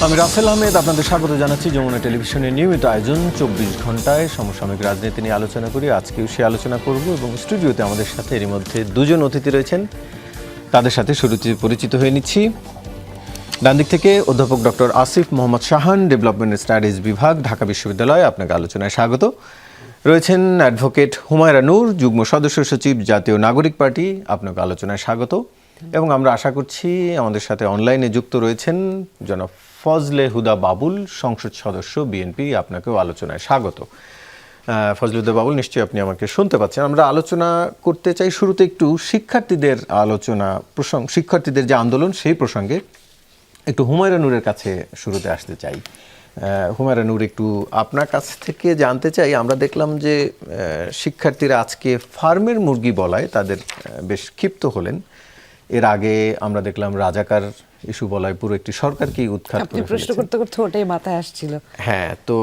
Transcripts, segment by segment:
আমি রাসেল আহমেদ আপনাদের স্বাগত জানাচ্ছি যমুনা টেলিভিশনের নিয়মিত আয়োজন ২৪ ঘন্টায় সমসাময়িক রাজনীতি নিয়ে আলোচনা করি। আজকেও সে আলোচনা করব এবং স্টুডিওতে আমাদের সাথে এরই মধ্যে দুজন অতিথি রয়েছেন, তাদের সাথে শুরুতে পরিচিত হয়ে নিচ্ছি। ডান দিক থেকে অধ্যাপক doctor Asif Mohammad Shahan, development studies বিভাগ, ঢাকা বিশ্ববিদ্যালয়, আপনাকে আলোচনায় স্বাগত। রয়েছেন অ্যাডভোকেট হুমায়রা নূর, যুগ্ম সদস্য সচিব, জাতীয় নাগরিক পার্টি, আপনাকে আলোচনায় স্বাগত। এবং আমরা আশা করছি আমাদের সাথে অনলাইনে যুক্ত রয়েছেন জনাব ফজলে হুদা বাবুল, সংসদ সদস্য, বিএনপি, আপনাকেও আলোচনায় স্বাগত। ফজলে হুদা বাবুল, নিশ্চয়ই আপনি আমাকে শুনতে পাচ্ছেন। আমরা আলোচনা করতে চাই শুরুতে একটু শিক্ষার্থীদের আলোচনা প্রসঙ্গ, শিক্ষার্থীদের যে আন্দোলন সেই প্রসঙ্গে একটু হুমায়রা নূরের কাছে শুরুতে আসতে চাই। হুমায়রা নূর, একটু আপনার কাছ থেকে জানতে চাই, আমরা দেখলাম যে শিক্ষার্থীরা আজকে ফার্মের মুরগি বলায় তাদের বেশ ক্ষিপ্ত হলেন। এর আগে আমরা দেখলাম রাজাকার ইস্যু বলায় পুরো একটি সরকারকেই উৎখাত করে প্রশ্ন করতে করতে ওটাই মাথায় আসছিল। হ্যাঁ, তো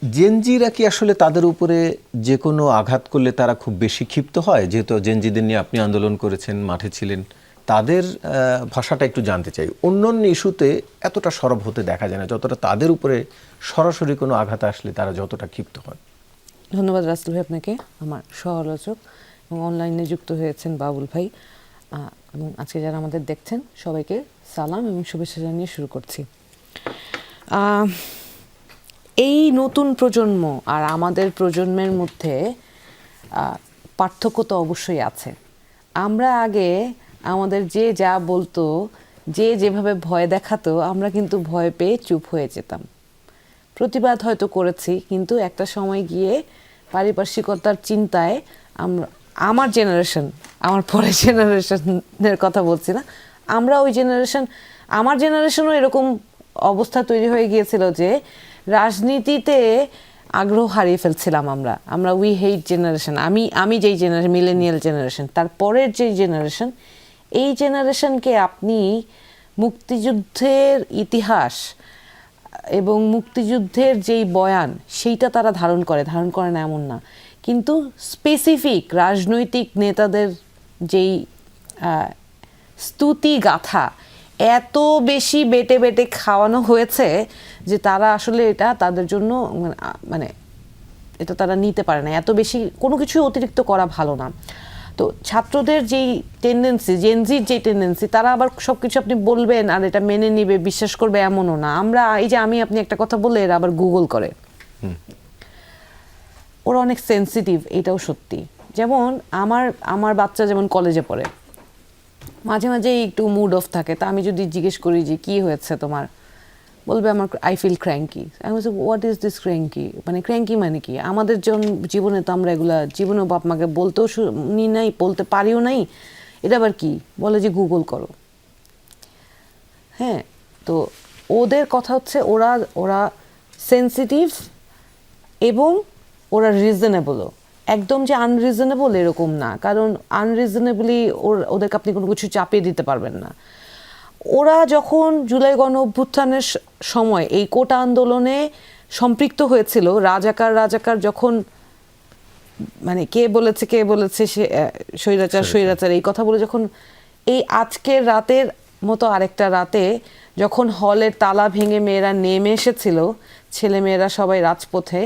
জেনজিরা কি আসলে তাদের উপরে যে কোনো আঘাত করলে তারা খুব বেশি ক্ষিপ্ত হয়? যেহেতু জেনজিদের নিয়ে আপনি আন্দোলন করেছেন, মাঠে ছিলেন, তাদের ভাষাটা একটু জানতে চাই। অন্যান্য ইস্যুতে এতটা সরব হতে দেখা যায় না, যতটা তাদের উপরে সরাসরি কোনো আঘাত আসলে তারা যতটা ক্ষিপ্ত হন। ধন্যবাদ রাসেল ভাই আপনাকে, আমার সহ-আলোচক এবং অনলাইনে যুক্ত হয়েছেন বাবুল ভাই, এবং আজকে যারা আমাদের দেখছেন সবাইকে সালাম এবং শুভেচ্ছা জানিয়ে শুরু করছি। এই নতুন প্রজন্ম আর আমাদের প্রজন্মের মধ্যে পার্থক্য তো অবশ্যই আছে। আমরা আগে আমাদের যে যা বলতো, যে যেভাবে ভয় দেখাতো, আমরা কিন্তু ভয় পেয়ে চুপ হয়ে যেতাম। প্রতিবাদ হয়তো করেছি, কিন্তু একটা সময় গিয়ে পারিপার্শ্বিকতার চিন্তায় আমরা, আমার জেনারেশন, আমার পরের জেনারেশনের কথা বলছি না, আমরা ওই জেনারেশন, আমার জেনারেশনও এরকম অবস্থা তৈরি হয়ে গিয়েছিল যে রাজনীতিতে আগ্রহ হারিয়ে ফেলছিলাম। আমরা উই হেইট জেনারেশন, আমি যেই জেনারেশন, মিলেনিয়াল জেনারেশন, তারপরের যে জেনারেশন, এই জেনারেশনকে আপনি মুক্তিযুদ্ধের ইতিহাস এবং মুক্তিযুদ্ধের যেই বয়ান সেইটা তারা ধারণ করে না এমন না, কিন্তু স্পেসিফিক রাজনৈতিক নেতাদের যেই স্তুতি গাথা এত বেশি বেটে বেটে খাওয়ানো হয়েছে যে তারা আসলে এটা তাদের জন্য মানে এটা তারা নিতে পারে না। এত বেশি কোনো কিছুই অতিরিক্ত করা ভালো না। তো ছাত্রদের যেই টেন্ডেন্সি, জেনজির যে টেন্ডেন্সি, তারা আবার সব কিছু আপনি বলবেন আর এটা মেনে নিবে, বিশ্বাস করবে এমনও না। আমরা এই যে আপনি একটা কথা বললে এরা আবার গুগল করে, ওরা অনেক সেন্সিটিভ, এটাও সত্যি। যেমন আমার বাচ্চা যেমন কলেজে পড়ে, মাঝে মাঝে একটু মুড অফ থাকে, তা আমি যদি জিজ্ঞেস করি যে কি হয়েছে তোমার, বলবে আমার আই ফিল ক্র্যাঙ্কি। আমি বলছি হোয়াট ইজ দিস ক্র্যাঙ্কি, মানে ক্র্যাঙ্কি মানে কি? আমাদের জীবনে তো আমরা এগুলা জীবনেও বাপ মাকে বলতেও শুনি নাই, বলতে পারিও নাই, এটা আবার কি? বলে যে গুগল করো। হ্যাঁ, তো ওদের কথা হচ্ছে ওরা সেন্সিটিভ এবং ওরা রিজনেবলও। একদম যে আনরিজনেবল এরকম না, কারণ আনরিজনেবলি ওদেরকে আপনি কোনো কিছু চাপিয়ে দিতে পারবেন না। ওরা যখন জুলাই গণ অভ্যুত্থানের সময় এই কোটা আন্দোলনে সম্পৃক্ত হয়েছিল, রাজাকার যখন, মানে কে বলেছে সে স্বৈরাচার এই কথা বলে, যখন এই আজকের রাতের মতো আরেকটা রাতে যখন হলের তালা ভেঙে মেয়েরা নেমে এসেছিল, ছেলে মেয়েরা সবাই রাজপথে,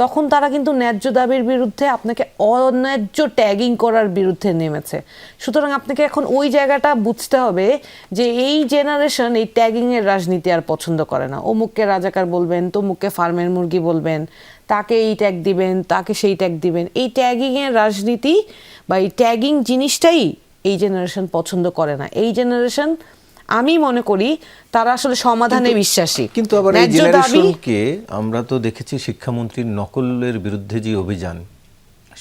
তখন তারা কিন্তু ন্যায্য দাবির বিরুদ্ধে, আপনাকে অন্যায্য ট্যাগিং করার বিরুদ্ধে নেমেছে। সুতরাং আপনাকে এখন ওই জায়গাটা বুঝতে হবে যে এই জেনারেশন এই ট্যাগিংয়ের রাজনীতি আর পছন্দ করে না। অমুককে রাজাকার বলবেন, তমুককে ফার্মের মুরগি বলবেন, তাকে এই ট্যাগ দিবেন, তাকে সেই ট্যাগ দিবেন। এই ট্যাগিংয়ের রাজনীতি বা এই ট্যাগিং জিনিসটাই এই জেনারেশন পছন্দ করে না। এই জেনারেশন, আমি মনে করি, তারা আসলে সমাধানে বিশ্বাসী। কিন্তু আবার এই জেনারেশনকে আমরা তো দেখেছি শিক্ষামন্ত্রীর নকলের বিরুদ্ধে যে অভিযান,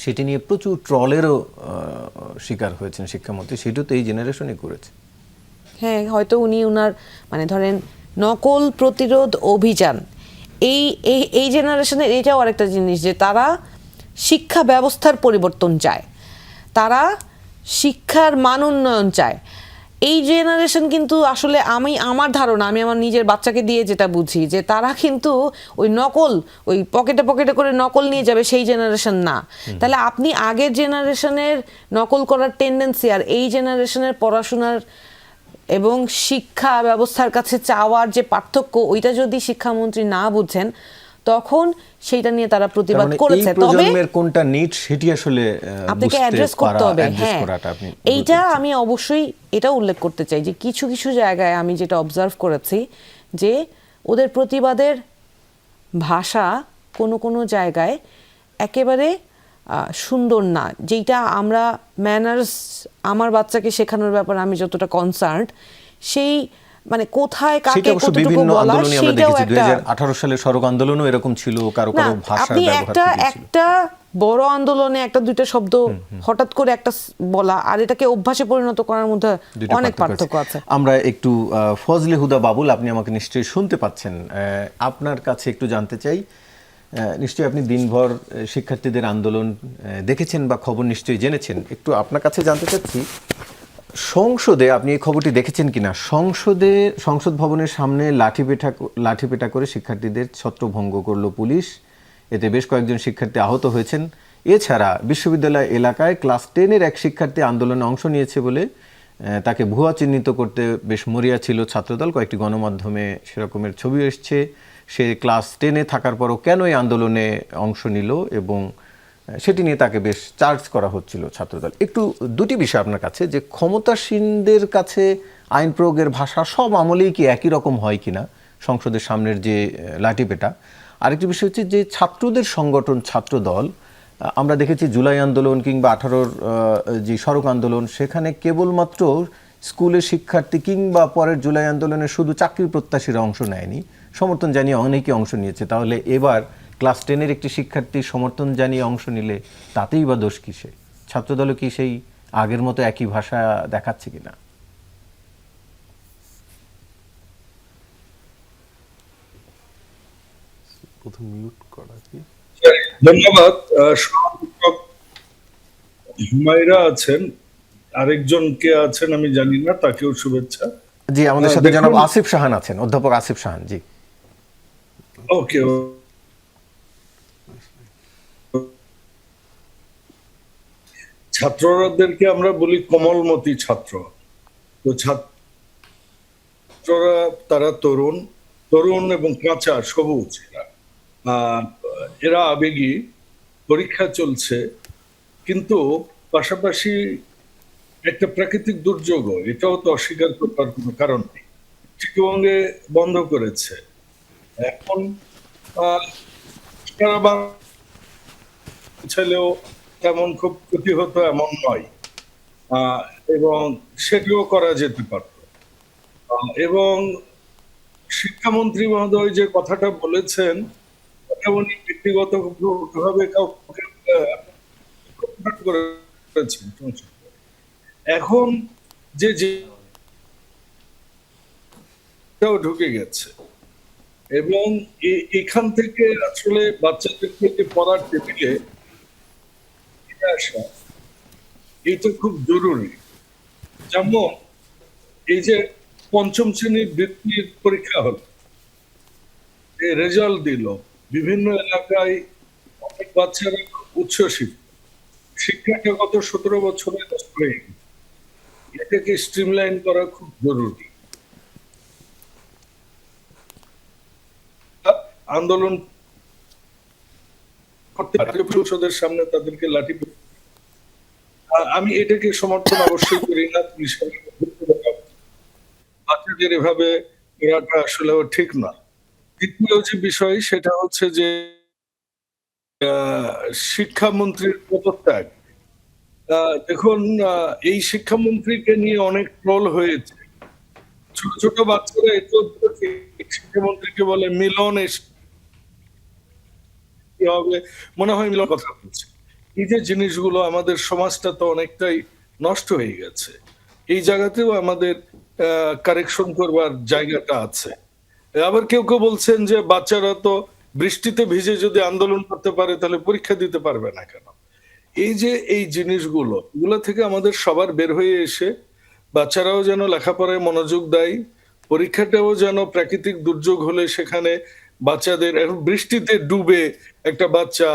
সেটি নিয়ে প্রচুর ট্রলেরও শিকার হয়েছেন শিক্ষামন্ত্রী, সেটাও তো এই জেনারেশনই করেছে। হ্যাঁ, হয়তো উনার মানে ধরেন নকল প্রতিরোধ অভিযান, এই জেনারেশনের এটাও আরেকটা জিনিস যে তারা শিক্ষা ব্যবস্থার পরিবর্তন চায়, তারা শিক্ষার মান উন্নয়ন চায়। এই জেনারেশন কিন্তু আসলে আমার ধারণা, আমি আমার নিজের বাচ্চাকে দিয়ে যেটা বুঝি, যে তারা কিন্তু ওই নকল, ওই পকেটে পকেটে করে নকল নিয়ে যাবে সেই জেনারেশন না। তাহলে আপনি আগের জেনারেশনের নকল করার টেন্ডেন্সি আর এই জেনারেশনের পড়াশোনার এবং শিক্ষা ব্যবস্থার কাছে চাওয়ার যে পার্থক্য, ওইটা যদি শিক্ষামন্ত্রী না বুঝেন তখন সেইটা নিয়ে তারা প্রতিবাদ তার মানে করেছে। এই তবে প্রজন্মের কোনটা নিড সেটি আসলে আপনাকে বুঝতে অ্যাড্রেস করতে পারা, হবে। অ্যাড্রেস হ্যাঁ, করাটা আপনি এইটা বলতে আমি অবশ্যই এটা উল্লেখ করতে চাই যে কিছু কিছু জায়গায় আমি যেটা অবজার্ভ করেছি যে ওদের প্রতিবাদের ভাষা কোনো কোনো জায়গায় একেবারে সুন্দর না। যেটা আমরা ম্যানার্স আমার বাচ্চাকে শেখানোর ব্যাপারে আমি যতটা কনসার্নড, সেই মানে কোথায় সেটা কাকে অবশ্য কতটুকু বিভিন্ন বলা আন্দোলনে আমরা সেটাও দেখেছি। একটা 2018 সালে সড়ক আন্দোলনও এরকম ছিল, কারো না। কারো ভাষার আপনি ব্যবহার একটা খুবই ছিল। একটা বড় আন্দোলনে একটা দুইটা শব্দ হঠাৎ করে একটা বলা আর এটাকে অভ্যাসে পরিণত করার মধ্যে দুইটা অনেক পার্থক্য আছে। আমরা একটু ফজলে হুদা বাবুল, আপনি আমাকে নিশ্চয়ই শুনতে পাচ্ছেন, আপনার কাছে একটু জানতে চাই। নিশ্চয়ই আপনি দিনভর শিক্ষার্থীদের আন্দোলন দেখেছেন বা খবর নিশ্চয়ই জেনেছেন। একটু আপনার কাছে জানতে চাচ্ছি, সংসদে আপনি এই খবরটি দেখেছেন কিনা? সংসদ ভবনের সামনে লাঠিপেটা করে শিক্ষার্থীদের ছত্রভঙ্গ করলো পুলিশ। এতে বেশ কয়েকজন শিক্ষার্থী আহত হয়েছেন। এছাড়া বিশ্ববিদ্যালয় এলাকায় ক্লাস 10-এর এক শিক্ষার্থী আন্দোলনে অংশ নিয়েছে বলে তাকে ভুয়া চিহ্নিত করতে বেশ মরিয়া ছিল ছাত্রদল। কয়েকটি গণমাধ্যমে সেরকমের ছবি এসছে। সে ক্লাস 10-এ থাকার পরও কেন এই আন্দোলনে অংশ নিল এবং সেটি নিয়ে তাকে বেশ চার্জ করা হচ্ছিল ছাত্রদল। একটু দুটি বিষয় আপনার কাছে, যে ক্ষমতাসীনদের কাছে আইন প্রয়োগের ভাষা সব আমলেই কি একই রকম হয় কিনা, সংসদের সামনের যে লাঠিপেটা। আরেকটি বিষয় হচ্ছে যে ছাত্রদের সংগঠন ছাত্রদল, আমরা দেখেছি জুলাই আন্দোলন কিংবা 18-র যে সড়ক আন্দোলন, সেখানে কেবলমাত্র স্কুলের শিক্ষার্থী কিংবা পরের জুলাই আন্দোলনে শুধু চাকরি প্রত্যাশীরা অংশ নেয়নি, সমর্থন জানিয়ে অনেকেই অংশ নিয়েছে। তাহলে এবার ক্লাস 10-এর একটি শিক্ষার্থী সমর্থন জানিয়ে অংশ নিলে তাতেই বা দোষ কিসে? ছাত্রদলও কি সেই আগের মতো একই ভাষা দেখাচ্ছে কিনা? প্রথম মিউট করা কি? ধন্যবাদ। হুমায়রা আছেন, আরেকজন কে আছেন আমি জানি না, তাকেও শুভেচ্ছা। জি, আমাদের সাথে দেখুন, জনাব আসিফ শাহান আছেন, অধ্যাপক আসিফ শাহান। জি, ওকে। ছাত্রদেরকে আমরা বলি কোমলমতি ছাত্র। তো ছাত্ররা তারা তরুণ তরুণ এবং কাঁচা সবুজ। এরা আবেগী, পরীক্ষা চলছে, কিন্তু পাশাপাশি একটা প্রাকৃতিক দুর্যোগ, এটাও তো অস্বীকার করার কোনো কারণ নেই। চিটগঙ্গে বন্ধ করেছে, এখন সারা বাংলাদেশেও তেমন খুব ক্ষতি হতো এমন নয়, এবং সেটিও করা যেতে পারত। এবং শিক্ষামন্ত্রী মহোদয় যে কথাটা বলেছেন, উনি ব্যক্তিগতভাবে কাউকে করেছেন। এখন যে ঢুকে গেছে এবং এখান থেকে আসলে বাচ্চাদেরকে যে পড়ার টেবিলে আসা, এটা খুব জরুরি। যেমন এই যে পঞ্চম শ্রেণীর বৃত্তির পরীক্ষা হলো, রেজাল্ট দিল, বিভিন্ন এলাকায় অনেক বাচ্চারা উচ্ছ্বসিত। শিক্ষাটা গত 17 বছরে নষ্ট হয়ে গেছে, এটাকে স্ট্রিমলাইন করা খুব জরুরি। আন্দোলন করতে সংসদের সামনে তাদেরকে লাঠি, আমি এটাকে সমর্থন অবশ্যই করি না। বাচ্চাদের এভাবে করাটা আসলে ঠিক না। দ্বিতীয় যে বিষয় সেটা হচ্ছে যে শিক্ষামন্ত্রীর পদত্যাগ। দেখুন, এই শিক্ষামন্ত্রীকে নিয়ে অনেক ট্রোল হয়েছে। ছোট ছোট বাচ্চারা এটাও শিক্ষামন্ত্রীকে বলে মিলন হবে, মনে হয় মিলন কথা বলছে। এই যে জিনিসগুলো, আমাদের সমাজটা তো অনেকটাই নষ্ট হয়ে গেছে। এই জায়গাতেও আমাদের কারেকশন করবার জায়গাটা আছে। আবার কেউ কেউ বলছেন যে বাচ্চারা তো বৃষ্টিতে ভিজে যদি আন্দোলন করতে পারে তাহলে পরীক্ষা দিতে পারবে না কেন? এই যে এই জিনিসগুলো, এগুলো থেকে আমাদের সবার বের হয়ে এসে বাচ্চারাও যেন লেখাপড়ায় মনোযোগ দেয়, পরীক্ষাটাও যেন প্রাকৃতিক দুর্যোগ হলে সেখানে বাচ্চাদের, বৃষ্টিতে ডুবে একটা বাচ্চা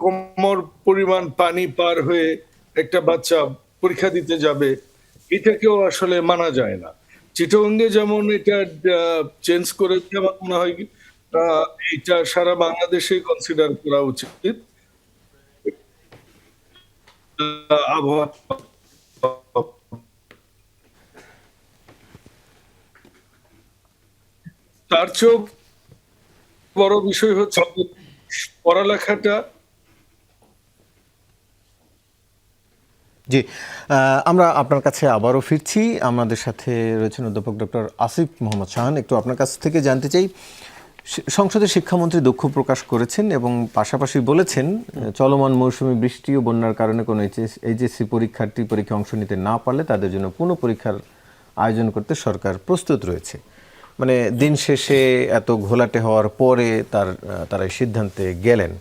কোমর পরিমাণ পানি পার হয়ে একটা বাচ্চা পরীক্ষা দিতে যাবে, এটাকেও আসলে মানা যায় না। চিটাগংয়ে যেমন এটা চেঞ্জ করেছে, আমার মনে হয় এটা সারা বাংলাদেশে কনসিডার করা উচিত। আবহাওয়া তার চেয়েও বড় বিষয় হচ্ছে পড়ালেখাটা। জি, আমরা আপনার কাছে আবারও ফিরছি। আমাদের সাথে রয়েছেন অধ্যাপক ডক্টর আসিফ মোহাম্মদ শাহান। একটু আপনার কাছ থেকে জানতে চাই, সংসদের শিক্ষামন্ত্রী দুঃখ প্রকাশ করেছেন এবং পাশাপাশি বলেছেন চলমান মৌসুমী বৃষ্টি ও বন্যার কারণে কোনো এইচএসসি পরীক্ষার্থী পরীক্ষা অংশ নিতে না পারলে তাদের জন্য পুনঃ পরীক্ষার আয়োজন করতে সরকার প্রস্তুত রয়েছে। মানে দিন শেষে এত ঘোলাটে হওয়ার পরে তারা এই সিদ্ধান্তে গেলেন।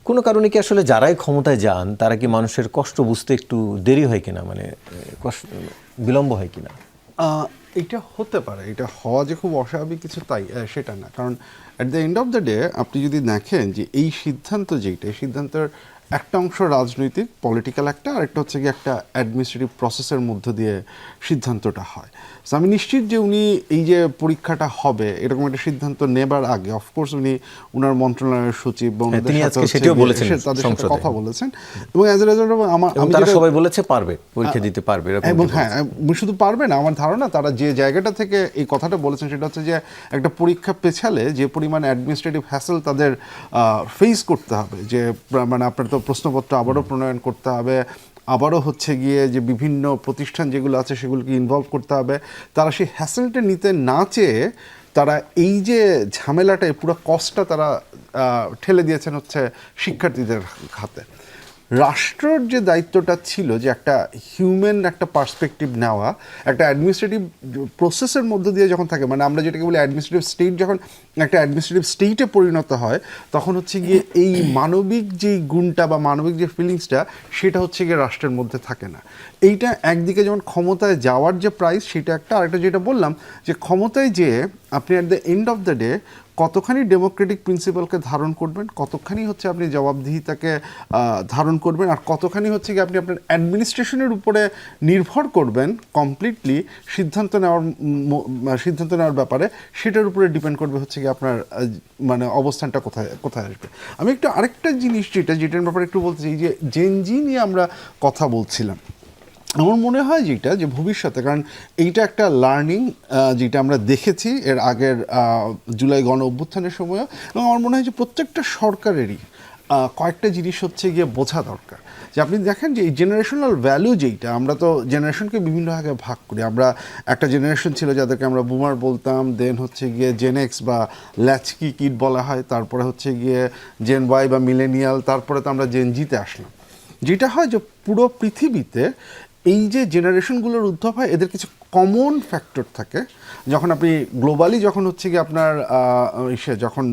কোনো কারণে কি আসলে যারাই ক্ষমতায় যান তারা কি মানুষের কষ্ট বুঝতে একটু দেরি হয় কিনা, মানে বিলম্ব হয় কিনা? এটা হতে পারে, এটা হওয়া যে খুব অস্বাভাবিক কিছু তাই সেটা না। কারণ at the end of the day আপনি যদি দেখেন যে এই সিদ্ধান্ত যেটা, এই সিদ্ধান্তের একটা অংশ রাজনৈতিক পলিটিক্যাল একটা, আর একটা হচ্ছে কি একটা অ্যাডমিনিস্ট্রেটিভ প্রসেসের মধ্য দিয়ে সিদ্ধান্তটা হয়। সো আমি নিশ্চিত যে উনি এই যে পরীক্ষাটা হবে এরকম একটা সিদ্ধান্ত নেবার আগে অফকোর্স উনি ওনার মন্ত্রণালয়ের সচিব বা ওনাদের তিনি সাথে আজকে হচ্ছে সেটিও গিয়ে বলেছেন তাদের সাথে সংসদে। কথা বলেছেন এবং অ্যাজ এ রেজাল্ট আমি তারা যেটা- সবাই বলেছে পারবে, পরীক্ষা দিতে পারবে এরকম এবং কি হ্যাঁ, বলছে? শুধু পারবে না, আমার ধারণা তারা যে জায়গাটা থেকে এই কথাটা বলেছেন সেটা হচ্ছে যে একটা পরীক্ষা পেছালে যে পরিমাণ অ্যাডমিনিস্ট্রেটিভ হ্যাসেল তাদের ফেস করতে হবে, যে মানে আপনার তো প্রশ্নপত্র আবারও প্রণয়ন করতে হবে, আবারও হচ্ছে গিয়ে যে বিভিন্ন প্রতিষ্ঠান যেগুলো আছে সেগুলোকে ইনভলভ করতে হবে, তারা সেই হ্যাসেলটা নিতে না চেয়ে তারা এই যে ঝামেলাটা পুরো কষ্টটা তারা ঠেলে দিয়েছেন হচ্ছে শিক্ষার্থীদের হাতে। রাষ্ট্রের যে দায়িত্বটা ছিল যে একটা হিউম্যান একটা পার্সপেক্টিভ নেওয়া, একটা অ্যাডমিনিস্ট্রেটিভ প্রসেসের মধ্য দিয়ে যখন থাকে, মানে আমরা যেটাকে বলি অ্যাডমিনিস্ট্রেটিভ স্টেট, যখন একটা অ্যাডমিনিস্ট্রেটিভ স্টেটে পরিণত হয় তখন হচ্ছে গিয়ে এই মানবিক যে গুণটা বা মানবিক যে ফিলিংসটা সেটা হচ্ছে গিয়ে রাষ্ট্রের মধ্যে থাকে না। এইটা একদিকে যেমন ক্ষমতায় যাওয়ার যে প্রাইস সেটা একটা, আরেকটা যেটা বললাম যে ক্ষমতায় যেয়ে আপনি at the end of the day কতখানি ডেমোক্রেটিক প্রিন্সিপালকে ধারণ করবেন, কতখানি হচ্ছে আপনি জবাবদিহিতাকে ধারণ করবেন, আর কতখানি হচ্ছে কি আপনি আপনার অ্যাডমিনিস্ট্রেশনের উপরে নির্ভর করবেন কমপ্লিটলি সিদ্ধান্ত নেওয়ার ব্যাপারে, সেটার উপরে ডিপেন্ড করবে হচ্ছে কি আপনার মানে অবস্থানটা কোথায় কোথায় আসবে। আমি একটু আরেকটা জিনিস যেটার ব্যাপারে একটু বলতে চাই, যে জেনজি নিয়ে আমরা কথা বলছিলাম। আমার মনে হয় যেটা যে ভবিষ্যতে, কারণ এইটা একটা লার্নিং যেটা আমরা দেখেছি এর আগের জুলাই গণ অভ্যুত্থানের সময়ও, এবং আমার মনে হয় যে প্রত্যেকটা সরকারেরই কয়েকটা জিনিস হচ্ছে গিয়ে বোঝা দরকার। যে আপনি দেখেন যে এই জেনারেশনাল ভ্যালু যেইটা, আমরা তো জেনারেশনকে বিভিন্ন ভাগে ভাগ করি। আমরা একটা জেনারেশন ছিল যাদেরকে আমরা বুমার বলতাম, দেন হচ্ছে গিয়ে জেন এক্স বা ল্যাচকি কিড বলা হয়, তারপরে হচ্ছে গিয়ে জেন ওয়াই বা মিলেনিয়াল, তারপরে তো আমরা জেন জিতে আসলাম। যেটা হয় যে পুরো পৃথিবীতে এই যে জেনারেশনগুলোর উদ্ভব হয় এদের কিছু কমন ফ্যাক্টর থাকে। যখন আপনি গ্লোবালি যখন হচ্ছে কি আপনার যখন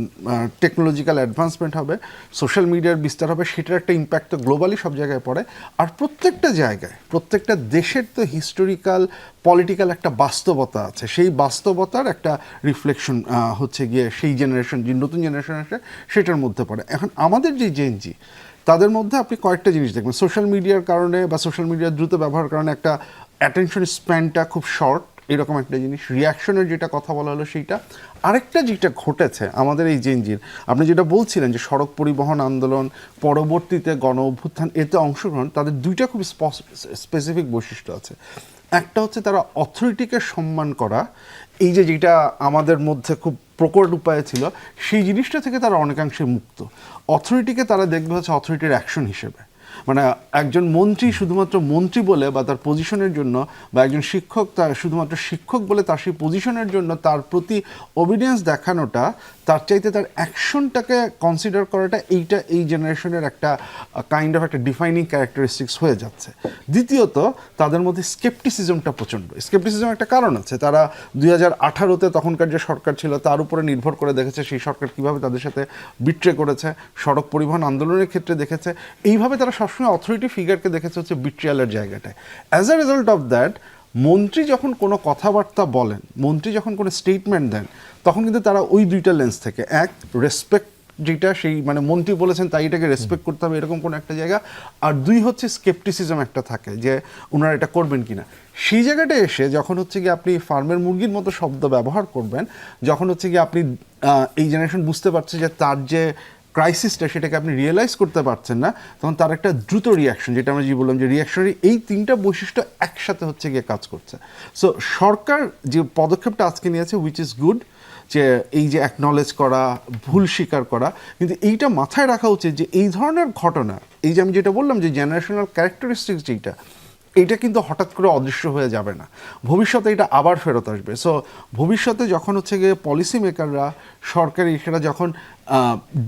টেকনোলজিক্যাল অ্যাডভান্সমেন্ট হবে, সোশ্যাল মিডিয়ার বিস্তার হবে, সেটার একটা ইম্প্যাক্ট তো গ্লোবালি সব জায়গায় পড়ে। আর প্রত্যেকটা জায়গায় প্রত্যেকটা দেশের তো হিস্টোরিক্যাল পলিটিক্যাল একটা বাস্তবতা আছে, সেই বাস্তবতার একটা রিফ্লেকশন হচ্ছে গিয়ে সেই জেনারেশন, যে নতুন জেনারেশন আসে সেটার মধ্যে পড়ে। এখন আমাদের যে জেনজি তাদের মধ্যে আপনি কয়েকটা জিনিস দেখবেন, সোশ্যাল মিডিয়ার কারণে বা সোশ্যাল মিডিয়ার দ্রুত ব্যবহারের কারণে একটা অ্যাটেনশন স্প্যানটা খুব শর্ট, এরকম একটা জিনিস। রিয়াকশনের যেটা কথা বলা হলো সেইটা। আরেকটা যেটা ঘটেছে আমাদের এই জেনজির, আপনি যেটা বলছিলেন যে সড়ক পরিবহন আন্দোলন, পরবর্তীতে গণ অভ্যুত্থান, এতে অংশগ্রহণ, তাদের দুইটা খুব স্পেসিফিক বৈশিষ্ট্য আছে। একটা হচ্ছে তারা অথরিটিকে সম্মান করা, এই যে যেটা আমাদের মধ্যে খুব প্রকট উপায়ে ছিল, সেই জিনিসটা থেকে তারা অনেকাংশে মুক্ত। অথরিটিকে তারা দেখবে হচ্ছে অথরিটির অ্যাকশন হিসেবে, মানে একজন মন্ত্রী শুধুমাত্র মন্ত্রী বলে বা তার পজিশনের জন্য, বা একজন শিক্ষক তার শুধুমাত্র শিক্ষক বলে তার সেই পজিশনের জন্য তার প্রতি অবিডিয়েন্স দেখানোটা, তার চাইতে তার অ্যাকশনটাকে কনসিডার করাটা, এইটা এই জেনারেশনের একটা কাইন্ড অফ একটা ডিফাইনিং ক্যারেক্টারিস্টিক্স হয়ে যাচ্ছে। দ্বিতীয়ত, তাদের মধ্যে স্কেপটিসিজমটা প্রচণ্ড। স্কেপটিসিজম একটা কারণ আছে, তারা 2018-তে তখনকার যে সরকার ছিল তার উপরে নির্ভর করে দেখেছে সেই সরকার কীভাবে তাদের সাথে বিট্রে করেছে, সড়ক পরিবহন আন্দোলনের ক্ষেত্রে দেখেছে, এইভাবে তারা সবসময় অথরিটি ফিগারকে দেখেছে হচ্ছে বিট্রিয়ালের জায়গাটায়। As a result of that, মন্ত্রী যখন কোনো কথাবার্তা বলেন, মন্ত্রী যখন কোনো স্টেটমেন্ট দেন, তখন কিন্তু তারা ওই দুইটা লেন্স থেকে, এক রেসপেক্ট যেটা সেই মানে মন্ত্রী বলেছেন তাই এটাকে রেসপেক্ট করতে হবে, এরকম কোনো একটা জায়গা। আর দুই হচ্ছে স্কেপটিসিজম একটা থাকে যে ওনারা এটা করবেন কিনা। সেই জায়গাটা এসে যখন হচ্ছে কি আপনি ফার্মের মুরগির মতো শব্দ ব্যবহার করবেন, যখন হচ্ছে কি আপনি এই জেনারেশন বুঝতে পারছে যে তার যে ক্রাইসিসটা সেটাকে আপনি রিয়েলাইজ করতে পারছেন না, তখন তার একটা দ্রুত রিয়াকশন, যেটা আমরা যে বললাম যে রিয়াকশনারি, এই তিনটা বৈশিষ্ট্য একসাথে হচ্ছে গিয়ে কাজ করছে। সো সরকার যে পদক্ষেপটা আজকে নিয়েছে উইচ ইজ গুড, যে এই যে অ্যাকনলেজ করা, ভুল স্বীকার করা, কিন্তু এইটা মাথায় রাখা উচিত যে এই ধরনের ঘটনা, এই যে আমি যেটা বললাম যে জেনারেশনাল ক্যারেক্টারিস্টিক্স যেটা, এইটা কিন্তু হঠাৎ করে অদৃশ্য হয়ে যাবে না, ভবিষ্যতে এটা আবার ফেরত আসবে। সো ভবিষ্যতে যখন হচ্ছে গিয়ে পলিসি মেকাররা, সরকারি সেটা যখন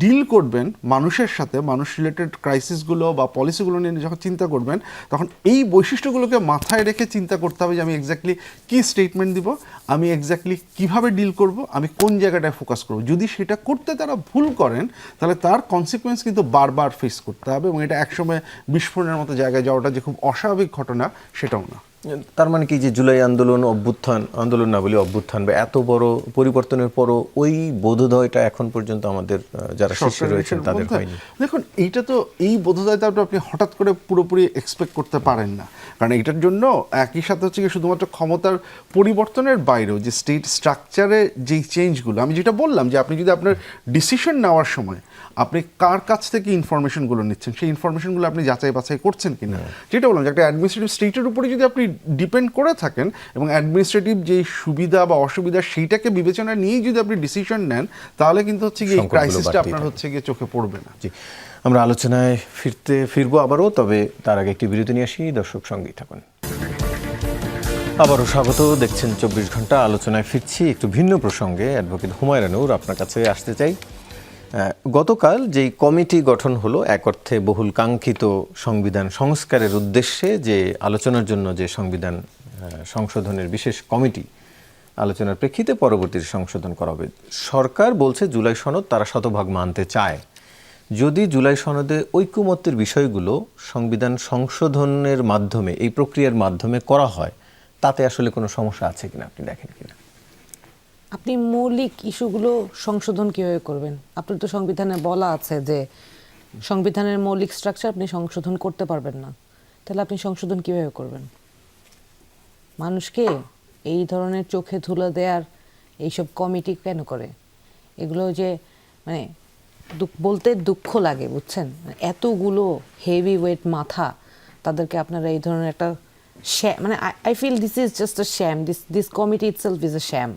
ডিল করবেন মানুষের সাথে, মানুষ রিলেটেড ক্রাইসিসগুলো বা পলিসিগুলো নিয়ে যখন চিন্তা করবেন, তখন এই বৈশিষ্ট্যগুলোকে মাথায় রেখে চিন্তা করতে হবে যে আমি এক্স্যাক্টলি কী স্টেটমেন্ট দিব, আমি এক্স্যাক্টলি কীভাবে ডিল করব, আমি কোন জায়গাটায় ফোকাস করব। যদি সেটা করতে তারা ভুল করেন তাহলে তার কনসিকুয়েন্স কিন্তু বারবার ফেস করতে হবে, এবং এটা একসময় বিস্ফোরণের মতো জায়গায় যাওয়াটা যে খুব অস্বাভাবিক ঘটনা সেটাও না। তার মানে কি যে জুলাই আন্দোলন, আন্দোলন না বলি অভ্যুত্থান, বা এত বড় পরিবর্তনের পরও ওই বোধোদয়টা এখন পর্যন্ত আমাদের যারা শীর্ষে রয়েছেন তাদের হয়নি? দেখুন, এইটা তো এই বোধোদয়টা আপনি হঠাৎ করে পুরোপুরি এক্সপেক্ট করতে পারেন না, কারণ এটার জন্য একই সাথে হচ্ছে কি শুধুমাত্র ক্ষমতার পরিবর্তনের বাইরেও যে স্টেট স্ট্রাকচারে যেই চেঞ্জগুলো, আমি যেটা বললাম যে আপনি যদি আপনার ডিসিশন নেওয়ার সময় আপনি কার কাছ থেকে ইনফরমেশনগুলো নিচ্ছেন, সেই ইনফরমেশনগুলো আপনি যাচাই বাছাই করছেন কিনা, যেটা বললাম যে একটা অ্যাডমিনিস্ট্রেটিভ স্টেটের উপরে যদি আপনি ডিপেন্ড করে থাকেন এবং অ্যাডমিনিস্ট্রেটিভ যেই সুবিধা বা অসুবিধা সেইটাকে বিবেচনা নিয়েই যদি আপনি ডিসিশন নেন, তাহলে কিন্তু হচ্ছে গিয়ে এই ক্রাইসিসটা আপনার হচ্ছে গিয়ে চোখে পড়বে না। জি, আমরা আলোচনায় ফিরবো আবারও, তবে তার আগে একটি বিরতি নিয়ে আসি। দর্শক সঙ্গেই থাকুন। আবারও স্বাগত, দেখছেন 24 ঘন্টা। আলোচনায় ফিরছি একটু ভিন্ন প্রসঙ্গে। অ্যাডভোকেট হুমায়রা নূর, আপনার কাছে আসতে চাই। গতকাল যেই কমিটি গঠন হলো, এক অর্থে বহুল কাঙ্ক্ষিত সংবিধান সংস্কারের উদ্দেশ্যে যে আলোচনার জন্য যে সংবিধান সংশোধনের বিশেষ কমিটি, আলোচনার প্রেক্ষিতে পরবর্তী সংশোধন করা হবে। সরকার বলছে জুলাই সনদ তারা শতভাগ মানতে চায়। যদি জুলাই সনদে ঐকমত্যের বিষয়গুলো সংবিধান সংশোধনের মাধ্যমে, এই প্রক্রিয়ার মাধ্যমে করা হয়, তাতে আসলে কোনো সমস্যা আছে কিনা আপনি দেখেন কিনা? আপনি মৌলিক ইস্যুগুলো সংশোধন কিভাবে করবেন? আপনার তো সংবিধানে বলা আছে যে সংবিধানের মৌলিক স্ট্রাকচার আপনি সংশোধন করতে পারবেন না, তাহলে আপনি সংশোধন কিভাবে করবেন? মানুষকে এই ধরনের চোখে ধুলো দেওয়ার এইসব কমিটি কেন করে? এগুলো যে মানে বলতে দুঃখ লাগে, বুঝছেন? এতগুলো হেভি ওয়েট মাথা, তাদেরকে আপনারা এই ধরনের একটা মানে I feel this is just a sham. This committee itself is a sham.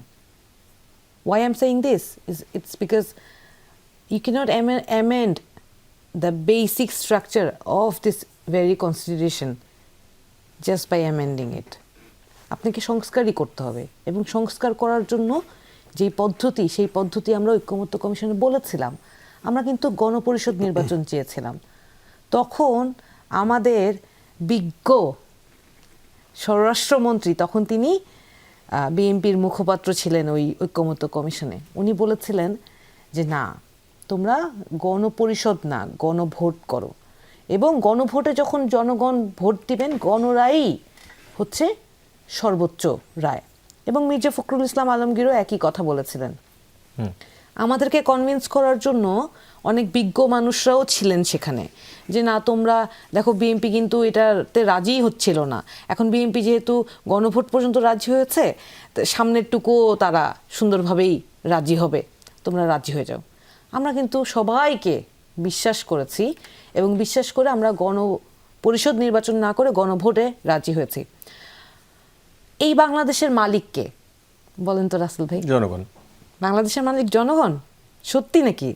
Why I'm saying this is it's because you cannot amend the basic structure of this very constitution just by amending it. আপনাকে সংস্কারই করতে হবে, এবং সংস্কার করার জন্য যেই পদ্ধতি, সেই পদ্ধতি আমরা ঐকমত্য কমিশনে বলেছিলাম। আমরা কিন্তু গণপরিষদ নির্বাচন চেয়েছিলাম। তখন আমাদের বিজ্ঞ স্বরাষ্ট্রমন্ত্রী, তখন তিনি বিএনপির মুখপাত্র ছিলেন ওই ঐকমত্য কমিশনে, উনি বলেছিলেন যে না, তোমরা গণপরিষদ না, গণভোট করো, এবং গণভোটে যখন জনগণ ভোট দিবেন, গণরাই হচ্ছে সর্বোচ্চ রায়। এবং মির্জা ফখরুল ইসলাম আলমগীরও একই কথা বলেছিলেন। আমাদেরকে কনভিন্স করার জন্য অনেক বিজ্ঞ মানুষরাও ছিলেন সেখানে, যে না, তোমরা দেখো বিএনপি কিন্তু এটাতে রাজিই হচ্ছিল না, এখন বিএনপি যেহেতু গণভোট পর্যন্ত রাজি হয়েছে, সামনেরটুকুও তারা সুন্দরভাবেই রাজি হবে, তোমরা রাজি হয়ে যাও। আমরা কিন্তু সবাইকে বিশ্বাস করেছি, এবং বিশ্বাস করে আমরা গণপরিষদ নির্বাচন না করে গণভোটে রাজি হয়েছি। এই বাংলাদেশের মালিক কে বলেন তো রাসেল ভাই? জনগণ। বাংলাদেশের মালিক জনগণ? সত্যি নাকি?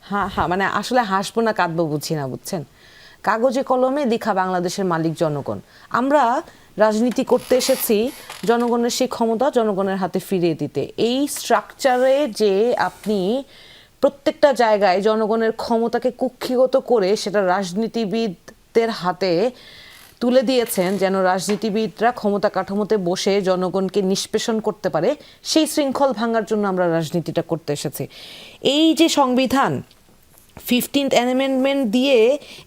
হ্যাঁ, মানে আসলে হাসবো না কাঁদবো বুঝি না, বুঝছেন? কাগজে কলমে লেখা বাংলাদেশের মালিক জনগণ। আমরা রাজনীতি করতে এসেছি জনগণের সেই ক্ষমতা জনগণের হাতে ফিরিয়ে দিতে। এই স্ট্রাকচারে যে আপনি প্রত্যেকটা জায়গায় জনগণের ক্ষমতাকে কুক্ষিগত করে সেটা রাজনীতিবিদদের হাতে তুলে দিয়েছেন, যেন রাজনীতিবিদরা ক্ষমতা কাঠামোতে বসে জনগণকে নিষ্পেষণ করতে পারে, সেই শৃঙ্খল ভাঙার জন্য আমরা রাজনীতিটা করতে এসেছি। এই যে সংবিধান 15th অ্যামেন্ডমেন্ট দিয়ে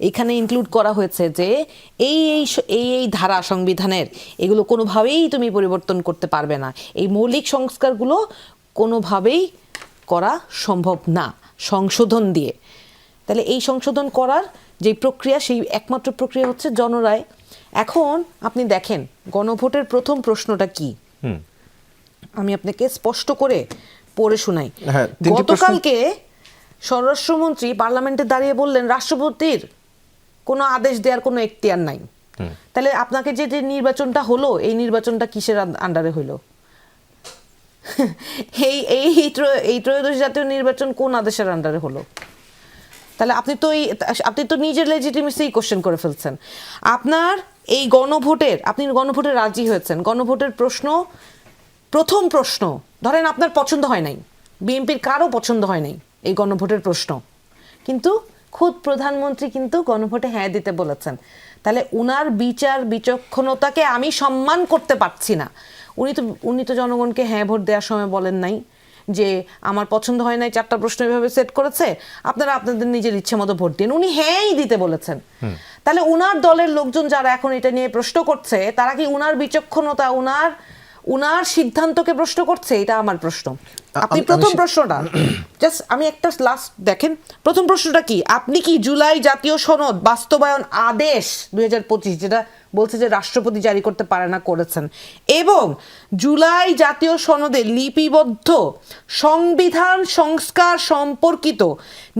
এখানে ইনক্লুড করা হয়েছে যে এই ধারা সংবিধানের, এগুলো কোনোভাবেই তুমি পরিবর্তন করতে পারবে না। এই মৌলিক সংস্কারগুলো কোনোভাবেই করা সম্ভব না সংশোধন দিয়ে। তাহলে এই সংশোধন করার যে প্রক্রিয়া, সেই একমাত্র প্রক্রিয়া হচ্ছে জনরায়। এখন আপনি দেখেন গণভোটের প্রথম প্রশ্নটা কি, আমি আপনাকে স্পষ্ট করে পড়ে শোনাই। হ্যাঁ, তিনটি প্রশ্ন। গতকালকে স্বরাষ্ট্রমন্ত্রী পার্লামেন্টে দাঁড়িয়ে বললেন রাষ্ট্রপতির কোনো আদেশ দেওয়ার কোনো এখতিয়ার নাই। তাহলে আপনাকে যে যে নির্বাচনটা হলো, এই নির্বাচনটা কিসের আন্ডারে হইলো? এই ত্রয়োদশ জাতীয় নির্বাচন কোন আদেশের আন্ডারে হলো? তাহলে আপনি তো নিজের লেজিটিমেসি কোশ্চেন করে ফেলছেন। আপনার এই আপনি গণভোটে রাজি হয়েছেন, গণভোটের প্রথম প্রশ্ন ধরেন আপনার পছন্দ হয় নাই, বিএনপির কারো পছন্দ হয় নাই এই গণভোটের প্রশ্ন, কিন্তু খুদ প্রধানমন্ত্রী কিন্তু গণভোটে হ্যাঁ দিতে বলেছেন। তাহলে উনার বিচক্ষণতাকে আমি সম্মান করতে পারছি না। উনি তো জনগণকে হ্যাঁ ভোট দেওয়ার সময় বলেন নাই যে আমার পছন্দ হয় নাই, 4টা প্রশ্ন এভাবে সেট করেছে, আপনারা আপনাদের নিজের ইচ্ছে মতো ভোট দিন। উনি হ্যাঁই দিতে বলেছেন। তাহলে উনার দলের লোকজন যারা এখন এটা নিয়ে প্রশ্ন করছে, তারা কি উনার বিচক্ষণতা, উনার সিদ্ধান্তকে প্রশ্ন করছে? এটা আমার প্রশ্ন। আপনি প্রথম প্রশ্নটা জাস্ট আমি একটা লাস্ট দেখেন, প্রথম প্রশ্নটা কি, আপনি কি জুলাই জাতীয় সনদ বাস্তবায়ন আদেশ 2025 যেটা বলছে যে রাষ্ট্রপতি জারি করতে পারে না, করেছেন, এবং জুলাই জাতীয় সনদে লিপিবদ্ধ সংবিধান সংস্কার সম্পর্কিত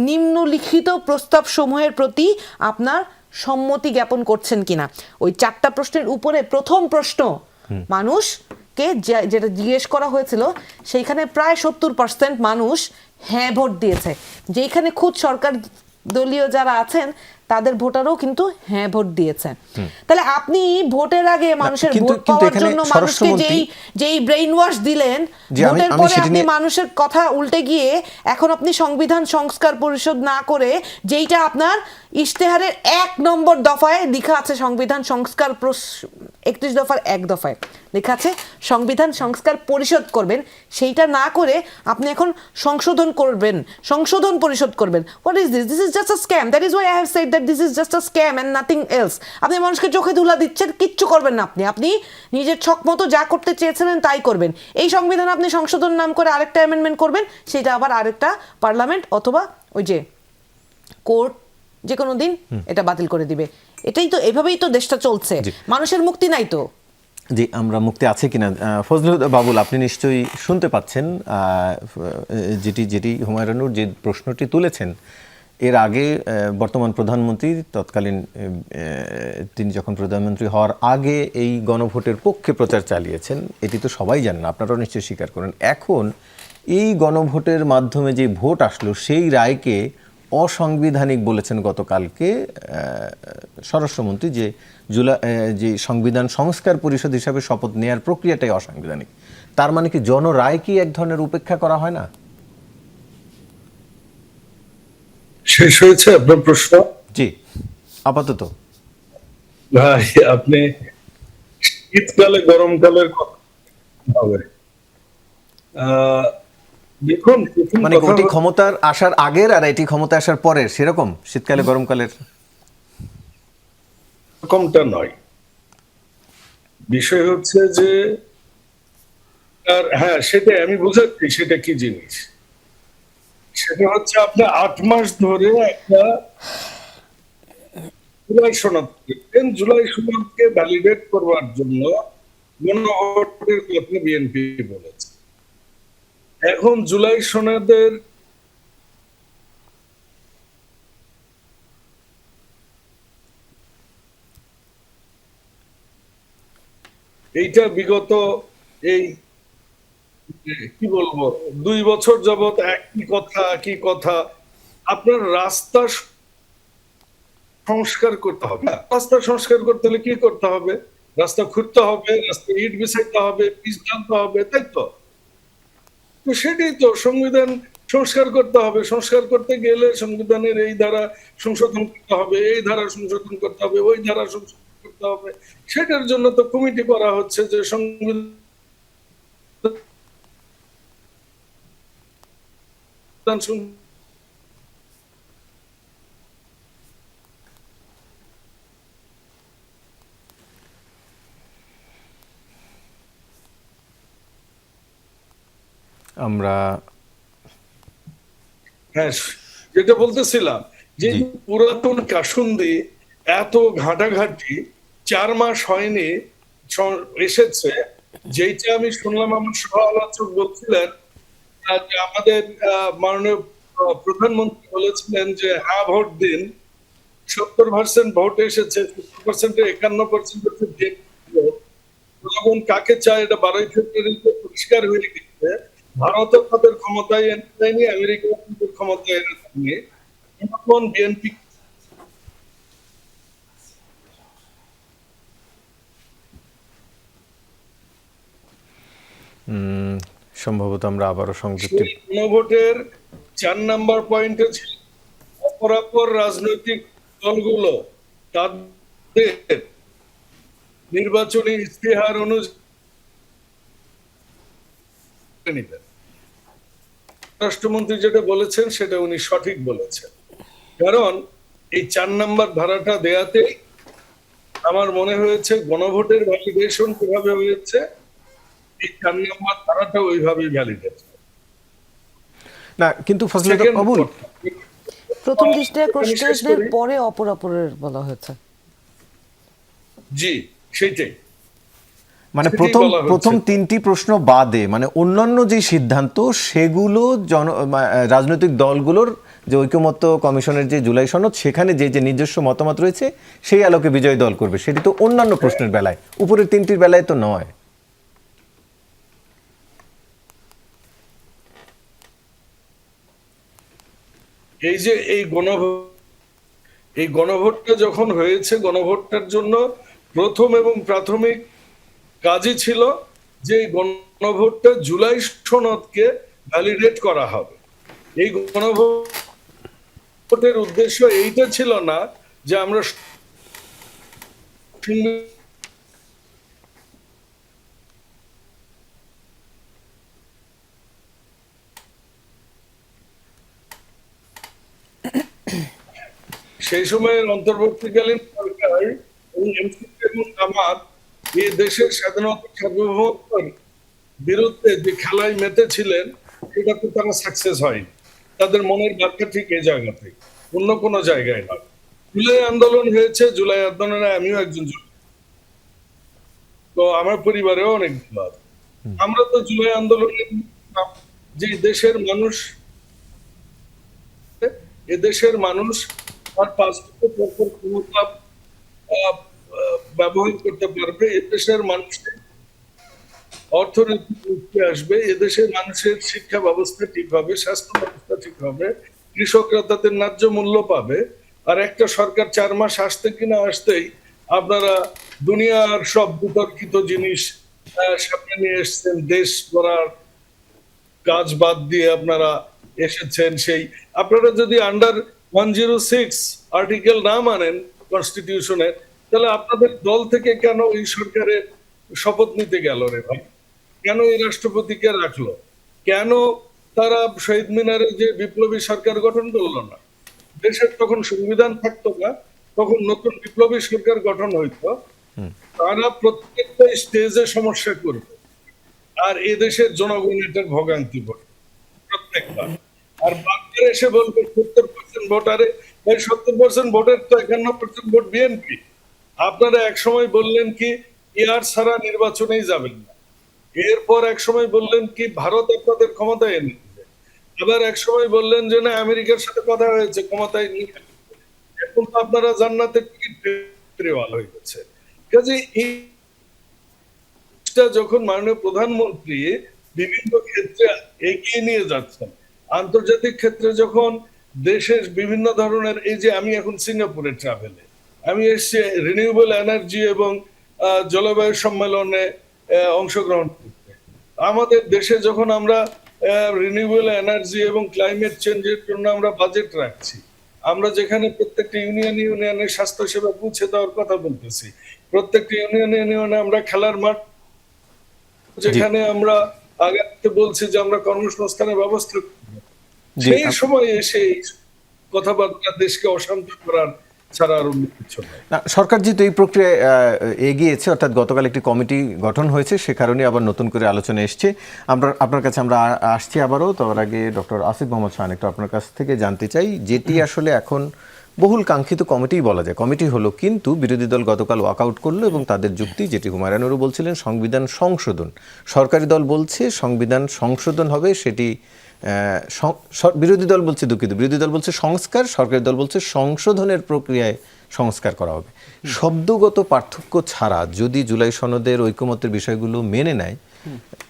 নিম্নলিখিত প্রস্তাব সমূহের প্রতি আপনার সম্মতি জ্ঞাপন করছেন কিনা? ওই 4টা প্রশ্নের উপরে প্রথম প্রশ্ন মানুষকে যেটা জিজ্ঞেস করা হয়েছিল, সেইখানে প্রায় 70% মানুষ হ্যাঁ ভোট দিয়েছে। যেখানে খুদ সরকার দলীয় যারা আছেন তাদের ভোটারও কিন্তু হ্যাঁ ভোট দিয়েছে। তাহলে আপনি ভোটের আগে মানুষের ভোট পাওয়ার জন্য মানুষকে যেই ব্রেইন ওয়াশ দিলেন, ভোটের পরে আপনি মানুষের কথা উল্টে গিয়ে এখন আপনি সংবিধান সংস্কার পরিষদ না করে, যেইটা আপনার ইশতেহারের 1 নম্বর দফায় লেখা আছে সংবিধান সংস্কার 31 দফার 1 দফায় লেখা আছে সংবিধান সংস্কার পরিষদ করবেন, সেইটা না করে আপনি এখন সংশোধন পরিষদ করবেন। What is this? This is just a scam. That is why I have said that this is just a scam and nothing else. আপনি মানুষকে চোখে ধুলা দিচ্ছেন, কিচ্ছু করবেন না। আপনি নিজের ছক মতো যা করতে চেয়েছিলেন তাই করবেন। এই সংবিধান আপনি সংশোধন নাম করে আরেকটা অ্যামেন্ডমেন্ট করবেন, সেটা আবার আরেকটা পার্লামেন্ট অথবা ওই যে কোর্ট যে কোনো দিন এটা বাতিল করে দিবে। এভাবেই তো দেশটা চলছে। মানুষের মুক্তি নাই তো। জি, আমরা মুক্তি আছে কিনা, ফজলুল বাবুল আপনি নিশ্চয়ই শুনতে পাচ্ছেন যেটি হুমায়ুনুর যে প্রশ্নটি তুলেছেন। এর আগে বর্তমান প্রধানমন্ত্রী তৎকালীন তিনি যখন প্রধানমন্ত্রী হওয়ার আগে এই গণভোটের পক্ষে প্রচার চালিয়েছেন, এটি তো সবাই জানেন, আপনারাও নিশ্চয়ই স্বীকার করেন। এখন এই গণভোটের মাধ্যমে যে ভোট আসলো, সেই রায়কে অসাংবিধানিক বলেছেন গতকালকে স্বরাষ্ট্রমন্ত্রী, যে সংবিধান সংস্কার পরিষদ হিসাবে শপথ নেয়ার প্রক্রিয়াটাই অসাংবিধানিক। তার মানে কি জনরায় কি এক ধরনের উপেক্ষা করা হয় না? শেষ হয়েছে আপনার প্রশ্ন? জি, আপাতত। ভাই, আপনি শীতকালে গরমকালের কথা হবে। দেখুন, মানে ওটি ক্ষমতার আসার আগের আর এটি ক্ষমতা আসার পরের, সেরকম শীতকালে গরমকালের এরকমটা নয়। বিষয় হচ্ছে যে হ্যাঁ, সেটা আমি বুঝাচ্ছি সেটা কি জিনিস। সেটা হচ্ছে আপনি 8 মাস ধরে একটা জুলাই সনদ, জুলাই সনদকে ভ্যালিডেট করবার জন্য গণভোটের কথা বিএনপি বলেছে। এখন জুলাই সনদের এইটা বিগত এই কি বলবো 2 বছর যাবত একই কথা। আপনার রাস্তা সংস্কার করতে হবে। রাস্তা সংস্কার করতে হলে কি করতে হবে? রাস্তা খুঁড়তে হবে, রাস্তা ইট বিছাইতে হবে, পিচ ঢালতে হবে, তাই তো? সেটাই তো সংবিধান সংস্কার করতে হবে। সংস্কার করতে গেলে সংবিধানের এই ধারা সংশোধন করতে হবে, এই ধারা সংশোধন করতে হবে, ওই ধারা সংশোধন করতে হবে। সেটার জন্য তো কমিটি করা হচ্ছে যে সংবিধান আমরা হ্যাঁ, যেটা বলতেছিলাম যে জি। পুরাতন কাসুন্দি এত ঘাটাঘাটি 4 মাস হয়নি এসেছে, যেটা আমি শুনলাম আমার সহ আলোচক বলছিলেন যে আমাদের মাননীয় প্রধানমন্ত্রী বলেছিলেন যে হ্যাঁ ভোট দিন, 70% ভোট এসেছে, 70% 51% হচ্ছে বিএনপি ভোট। জনগণ কাকে চায় এটা 12 ফেব্রুয়ারিতে পরিষ্কার হয়ে গেছে। ভারতও তাদের ক্ষমতায় এনে দেয়নি, আমেরিকাও তাদের ক্ষমতায় এনে দেয়নি। এখন বিএনপি সম্ভবত আমরা আবারও সংযুক্তি সেই গণভোটের 4 নাম্বার পয়েন্টে ছিল অপরাপর রাজনৈতিক দলগুলো তাদের নির্বাচনী ইস্তেহার অনুযায়ী নিবেন। রাষ্ট্রমন্ত্রী যেটা বলেছেন সেটা উনি সঠিক বলেছেন, কারণ এই 4 নাম্বার ধারাটা দেয়াতে আমার মনে হয়েছে গণভোটের ভ্যালিডেশন কিভাবে হয়েছে, এই 4 নাম্বার ধারাটা ওইভাবেই ভ্যালিডেট। না, কিন্তু ফজলে Second আবুল প্রথম দৃষ্টিতে আমি শেষ কোশ্চেনের করি। পরে অপরাপরের বলা হয়েছে। জি, সেইটাই। মানে সেটাই প্রথম বলা হচ্ছে। প্রথম 3টি প্রশ্ন বাদে মানে অন্যান্য যে সিদ্ধান্ত সেগুলো রাজনৈতিক দলগুলোর যে ঐকমত্য কমিশনের যে জুলাই সনদ সেখানে যে যে নিজস্ব মতামত রয়েছে সেই আলোকে বিজয়ী দল করবে, সেটি তো অন্যান্য প্রশ্নের বেলায়, উপরের 3টির বেলায় তো নয়। এই যে এই গণভোটটা যখন হয়েছে, গণভোটটার জন্য প্রথম এবং প্রাথমিক কাজই ছিল যে এই গণভোটটা জুলাই সনদকে ভ্যালিডেট করা হবে। এই গণভোটের উদ্দেশ্য এইটা ছিল না যে আমরা সেই সময়ের অন্তর্বর্তীকালীন সরকার এবং এনসিপি এবং জামাত এই দেশের স্বাধীনতা সার্বভৌমত্বের বিরুদ্ধে যে খেলায় মেতেছিলেন সেটাতে তারা সাকসেস হয়নি। তাদের মনের বার্তা ঠিক এই জায়গাতে, অন্য কোনো জায়গায় না। জুলাই আন্দোলন হয়েছে, জুলাই আন্দোলনে আমিও একজন তো আমার পরিবারেও অনেক ভালো আছে। আমরা তো জুলাই আন্দোলনে যে দেশের মানুষ, এদেশের মানুষ আর 5 বছর পর ক্ষমতা ব্যবহার করতে পারবে, এদেশের মানুষের অর্থনৈতিক উঠে আসবে, এদেশের মানুষের শিক্ষা ব্যবস্থা ঠিক হবে, স্বাস্থ্য ব্যবস্থা ঠিক হবে, কৃষকরা তাদের ন্যায্য মূল্য পাবে। আর একটা সরকার 4 মাস আসতে কিনা আসতেই আপনারা দুনিয়ার সব বিতর্কিত জিনিস সামনে নিয়ে এসছেন, দেশ গড়ার কাজ বাদ দিয়ে আপনারা এসেছেন। সেই আপনারা যদি আন্ডার 106 আর্টিকেল না মানেন কনস্টিটিউশনে, তাহলে আপনাদের দল থেকে কেন এই সরকারের শপথ নিতে গেল রে ভাই? কেন এই রাষ্ট্রপতিকে রাখলো? কেন তারা শহীদ মিনারে যে বিপ্লবী সরকার গঠন করলো না? দেশের তখন সংবিধান থাকতো না, তখন নতুন বিপ্লবী সরকার গঠন হইতো। তারা প্রত্যেকটা স্টেজে সমস্যা করবে, আর এদেশের জনগণ এটার ভোগান্তি পড়ে প্রত্যেকবার। আর বাংলাদেশে এসে বলবে 70% ভোটারে, এই 70% ভোটের তো 51% ভোট বিএনপি। আপনারা এক সময় বললেন কি ইয়ার ছাড়া নির্বাচনেই যাবেন না, এরপর এক সময় বললেন কি ভারত আপনাদের ক্ষমতায় এনে দিবে, আবার এক সময় বললেন যে না আমেরিকার সাথে কথা হয়েছে ক্ষমতায় নিয়ে আসবে। এখন তো আপনারা জান্নাতের টিকিট পেয়েওয়াল হয়ে গেছে। কাজে এই যখন মাননীয় প্রধানমন্ত্রী বিভিন্ন ক্ষেত্রে এগিয়ে নিয়ে যাচ্ছেন, আন্তর্জাতিক ক্ষেত্রে যখন দেশের বিভিন্ন ধরনের, এই যে আমি এখন সিঙ্গাপুরে ট্রাভেলে, আমি এসেছি রিনিউয়েবল এনার্জি এবং জলবায়ু সম্মেলনে অংশগ্রহণ করতে। আমাদের দেশে যখন আমরা রিনিউয়েবল এনার্জি এবং ক্লাইমেট চেঞ্জের জন্য আমরা বাজেট রাখছি, আমরা যেখানে প্রত্যেকটা ইউনিয়নে স্বাস্থ্য সেবা পৌঁছে দেওয়ার কথা বলতেছি, প্রত্যেকটা ইউনিয়নে আমরা খেলার মাঠ, যেখানে আমরা আগে বলছি যে আমরা কর্মসংস্থানের ব্যবস্থা করব, সেই সময় এসে কথাবার্তা দেশকে অশান্ত করার ছাড়া আর অন্য কিছু নয়। না, সরকার যেহেতু এই প্রক্রিয়ায় এগিয়েছে, অর্থাৎ গতকাল একটি কমিটি গঠন হয়েছে, সে কারণে আবার নতুন করে আলোচনা এসছে। আপনার কাছে আমরা আসছি আবারও। তার আগে ডক্টর আসিফ মোহাম্মদ শাহান, একটু আপনার কাছ থেকে জানতে চাই, যেটি আসলে এখন বহুল কাঙ্ক্ষিত কমিটি বলা যায়, কমিটি হলো, কিন্তু বিরোধী দল গতকাল ওয়াকআউট করলো এবং তাদের যুক্তি, যেটি হুমায়ুনুরও বলছিলেন, সংবিধান সংশোধন। সরকারি দল বলছে সংবিধান সংশোধন হবে, সেটি বিরোধী দল বলছে, দুঃখিত, বিরোধী দল বলছে সংস্কার, সরকারি দল বলছে সংশোধনের প্রক্রিয়ায় সংস্কার করা হবে। শব্দগত পার্থক্য ছাড়া যদি জুলাই সনদের ঐকমত্যের বিষয়গুলো মেনে নেয়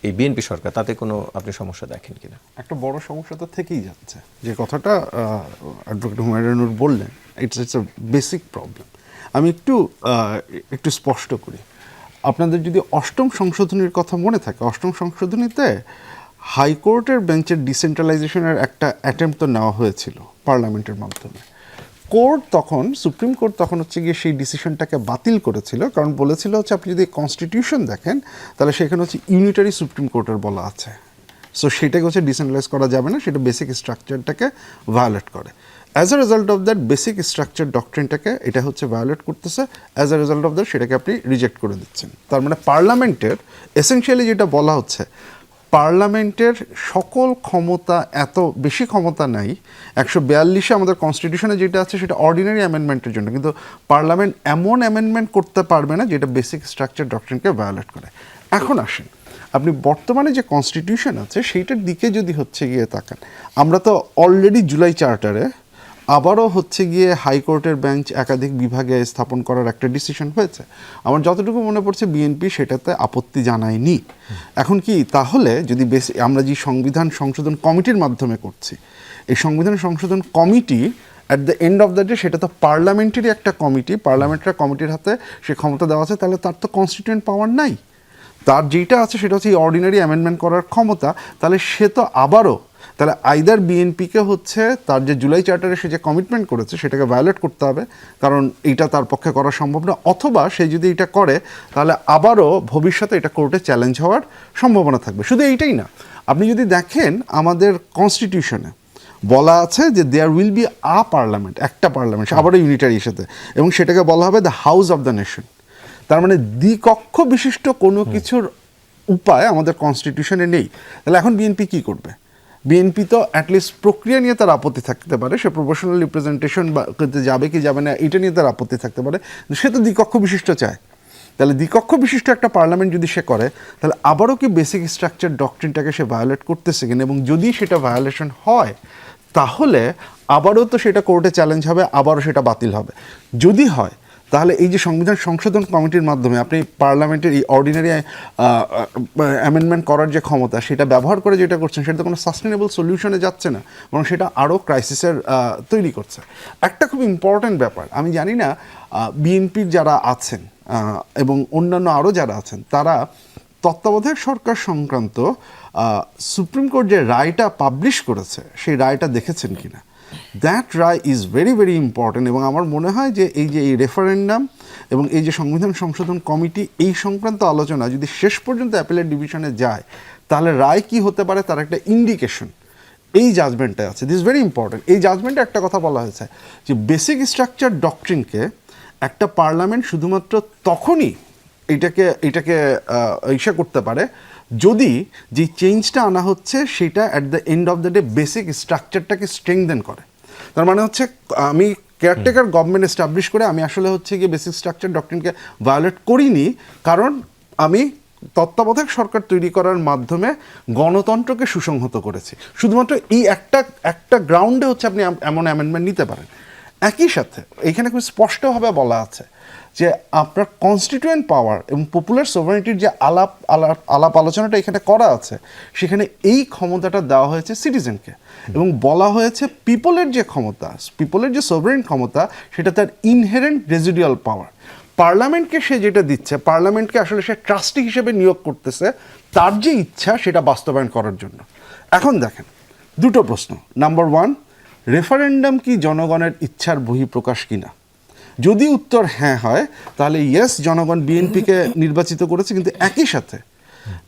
এই বিএনপি সরকার, তাতে কোনো আপনি সমস্যা দেখেন কিনা? একটা বড় সমস্যা তো থেকেই যাচ্ছে, যে কথাটা অ্যাডভোকেট হুমায়ুনুর বললেন, ইটস এ বেসিক প্রবলেম। আমি একটু স্পষ্ট করি। আপনাদের যদি অষ্টম সংশোধনীর কথা মনে থাকে, অষ্টম সংশোধনীতে হাইকোর্টের বেঞ্চের ডিসেন্ট্রালাইজেশনের একটা অ্যাটেম্প্ট তো নেওয়া হয়েছিল পার্লামেন্টের মাধ্যমে। সুপ্রিম কোর্ট তখন গিয়ে সেই ডিসিশনটাকে বাতিল করেছিল, কারণ বলেছিল আপনি যদি কনস্টিটিউশন দেখেন তাহলে সেখানে ইউনিটারি সুপ্রিম কোর্টের বলা আছে, সো সেটাকে ডিসেন্ট্রালাইজ করা যাবে না, সেটা বেসিক স্ট্রাকচারটাকে ভায়োলেট করে। As a result of that basic structure ডক্ট্রিনটাকে এটা ভায়োলেট করতেছে, as a result of that সেটাকে আপনি রিজেক্ট করে দিচ্ছেন। তার মানে পার্লামেন্টের এসেনশিয়ালি যেটা বলা হচ্ছে, পার্লামেন্টের সকল ক্ষমতা, এত বেশি ক্ষমতা নাই। 142-এ আমাদের কনস্টিটিউশনে যেটা আছে সেটা অর্ডিনারি অ্যামেন্ডমেন্টের জন্য, কিন্তু পার্লামেন্ট এমন অ্যামেন্ডমেন্ট করতে পারবে না যেটা বেসিক স্ট্রাকচার ডক্ট্রিনকে ভায়োলেট করে। এখন আসেন, আপনি বর্তমানে যে কনস্টিটিউশন আছে সেইটার দিকে যদি গিয়ে তাকান, আমরা তো অলরেডি জুলাই চার্টারে আবারও গিয়ে হাইকোর্টের বেঞ্চ একাধিক বিভাগে স্থাপন করার একটা ডিসিশন হয়েছে। আমার যতটুকু মনে পড়ছে বিএনপি সেটাতে আপত্তি জানায়নি। এখন কি তাহলে যদি আমরা যে সংবিধান সংশোধন কমিটির মাধ্যমে করছি, এই সংবিধান সংশোধন committee at the end of the day সেটা তো পার্লামেন্টারি একটা কমিটি, পার্লামেন্টারি কমিটির হাতে সে ক্ষমতা দেওয়া আছে, তাহলে তার তো কনস্টিটিউয়েন্ট পাওয়ার নাই। তার যেটা আছে সেটা এই অর্ডিনারি অ্যামেন্ডমেন্ট করার ক্ষমতা। তাহলে সে তো আবারও তাহলে আইদার বিএনপিকে তার যে জুলাই চার্টারে সে যে কমিটমেন্ট করেছে সেটাকে ভায়োলেট করতে হবে, কারণ এইটা তার পক্ষে করা সম্ভব না, অথবা সে যদি এটা করে তাহলে আবারও ভবিষ্যতে এটা কোর্টে চ্যালেঞ্জ হওয়ার সম্ভাবনা থাকবে। শুধু এইটাই না, আপনি যদি দেখেন আমাদের কনস্টিটিউশনে বলা আছে যে there will be a parliament, একটা পার্লামেন্ট, আবারও ইউনিটারি সাথে, এবং সেটাকে বলা হবে the house of the nation. তার মানে দ্বিকক্ষ বিশিষ্ট কোনো কিছুর উপায় আমাদের কনস্টিটিউশনে নেই। তাহলে এখন বিএনপি কি করবে? বিএনপি তো অ্যাটলিস্ট প্রক্রিয়া নিয়ে তার আপত্তি থাকতে পারে, সে প্রপোর্শনাল রিপ্রেজেন্টেশন যাবে কি যাবে না এটা নিয়ে তার আপত্তি থাকতে পারে, সে তো দ্বিকক্ষ বিশিষ্ট চায়। তাহলে দ্বিকক্ষ বিশিষ্ট একটা পার্লামেন্ট যদি সে করে, তাহলে আবারও কি বেসিক স্ট্রাকচার ডক্ট্রিনটাকে সে ভায়োলেট করতেছে কিনা, এবং যদি সেটা ভায়োলেশন হয় তাহলে আবারও তো সেটা কোর্টে চ্যালেঞ্জ হবে, আবারও সেটা বাতিল হবে। যদি হয় তাহলে এই যে সংবিধান সংশোধন কমিটির মাধ্যমে আপনি পার্লামেন্টের এই অর্ডিনারি অ্যামেন্ডমেন্ট করার যে ক্ষমতা সেটা ব্যবহার করে যেটা করছেন, সেটা তো কোনো সাস্টেনেবল সলিউশনে যাচ্ছে না, বরং সেটা আরও ক্রাইসিসের তৈরি করছে। একটা খুব ইম্পর্ট্যান্ট ব্যাপার, আমি জানি না বিএনপির যারা আছেন এবং অন্যান্য আরও যারা আছেন তারা তত্ত্বাবধায়ক সরকার সংক্রান্ত সুপ্রিম কোর্ট যে রায়টা পাবলিশ করেছে সেই রায়টা দেখেছেন কিনা। দ্যাট রায় ইজ ভেরি ভেরি ইম্পর্ট্যান্ট, এবং আমার মনে হয় যে এই রেফারেন্ডাম এবং এই যে সংবিধান সংশোধন কমিটি এই সংক্রান্ত আলোচনা যদি শেষ পর্যন্ত অ্যাপিলেট ডিভিশনে যায়, তাহলে রায় কি হতে পারে তার একটা ইন্ডিকেশন এই জাজমেন্টে আছে। This very important. এই জাজমেন্টে একটা কথা বলা হয়েছে যে বেসিক স্ট্রাকচার ডক্ট্রিনকে একটা পার্লামেন্ট শুধুমাত্র তখনই এটাকে ইসে করতে পারে যদি যে চেঞ্জটা আনা হচ্ছে সেটা at the end of the day basic স্ট্রাকচারটাকে স্ট্রেংথেন করে। তার মানে আমি কেয়ারটেকার গভর্নমেন্ট এস্টাবলিশ করে আমি আসলে গিয়ে বেসিক স্ট্রাকচার ডক্ট্রিনকে ভায়োলেট করিনি, কারণ আমি তত্ত্বাবধায়ক সরকার তৈরি করার মাধ্যমে গণতন্ত্রকে সুসংহত করেছি। শুধুমাত্র এই একটা গ্রাউন্ডে আপনি এমন অ্যামেন্ডমেন্ট নিতে পারেন। একই সাথে এখানে খুব স্পষ্টভাবে বলা আছে যে আপনার কনস্টিটিউয়েন্ট পাওয়ার এবং পপুলার সোভারেনিটির যে আলাপ আলোচনাটা এখানে করা আছে, সেখানে এই ক্ষমতাটা দেওয়া হয়েছে সিটিজেনকে, এবং বলা হয়েছে পিপলের যে ক্ষমতা, পিপলের যে সোভারেন ক্ষমতা, সেটা তার ইনহেরেন্ট রেজিডুয়াল পাওয়ার। পার্লামেন্টকে সে যেটা দিচ্ছে, পার্লামেন্টকে আসলে সে ট্রাস্টি হিসেবে নিয়োগ করতেছে তার যে ইচ্ছা সেটা বাস্তবায়ন করার জন্য। এখন দেখেন দুটো প্রশ্ন। নাম্বার 1, রেফারেন্ডাম কি জনগণের ইচ্ছার বহিঃপ্রকাশ কিনা? যদি উত্তর হ্যাঁ হয় তাহলে ইয়েস, জনগণ বিএনপিকে নির্বাচিত করেছে, কিন্তু একই সাথে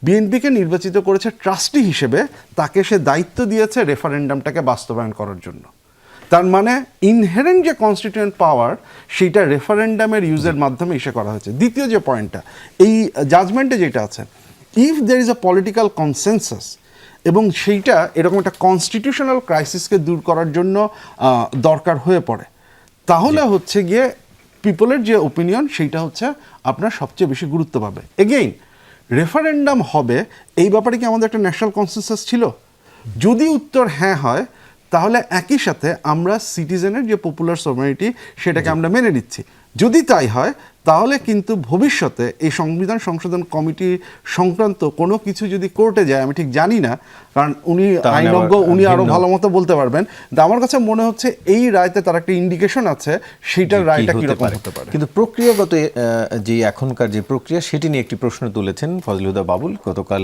বিএনপিকে নির্বাচিত করেছে ট্রাস্টি হিসেবে, তাকে সে দায়িত্ব দিয়েছে রেফারেন্ডামটাকে বাস্তবায়ন করার জন্য। তার মানে ইনহেরেন্ট যে কনস্টিটিউয়েন্ট পাওয়ার সেইটা রেফারেন্ডামের ইউজের মাধ্যমে এসে করা হয়েছে। দ্বিতীয় যে পয়েন্টটা, এই জাজমেন্টে যেটা আছে, if there is a political consensus এবং সেইটা এরকম একটা কনস্টিটিউশনাল ক্রাইসিসকে দূর করার জন্য দরকার হয়ে পড়ে, তাহলে হচ্ছে গিয়ে পিপলের যে ওপিনিয়ন সেইটা হচ্ছে আপনার সবচেয়ে বেশি গুরুত্ব পাবে। এগেইন রেফারেন্ডাম হবে এই ব্যাপারে কি আমাদের একটা ন্যাশনাল কনসেনসাস ছিল? যদি উত্তর হ্যাঁ হয়, তাহলে একই সাথে আমরা সিটিজেনের যে পপুলার সোভারেনিটি সেটাকে আমরা মেনে নিচ্ছি। যদি তাই হয়, তাহলে কিন্তু ভবিষ্যতে এই সংবিধান সংশোধন কমিটি সংক্রান্ত কোনো কিছু যদি কোর্টে যায়, আমি ঠিক জানি না, কারণ উনি তাহলে আইনজ্ঞ, আবার উনি আরো ভিন্ন। ভালো মতো বলতে পারবেন। কিন্তু আমার কাছে মনে হচ্ছে এই রায়তে তার একটা ইন্ডিকেশন আছে, সেইটার কি রায়টা হতে কিরকম পারে। হতে পারে। কিন্তু প্রক্রিয়াগত যে এখনকার যে প্রক্রিয়া, সেটি নিয়ে একটি প্রশ্ন তুলেছেন ফজলুদা বাবুল। গতকাল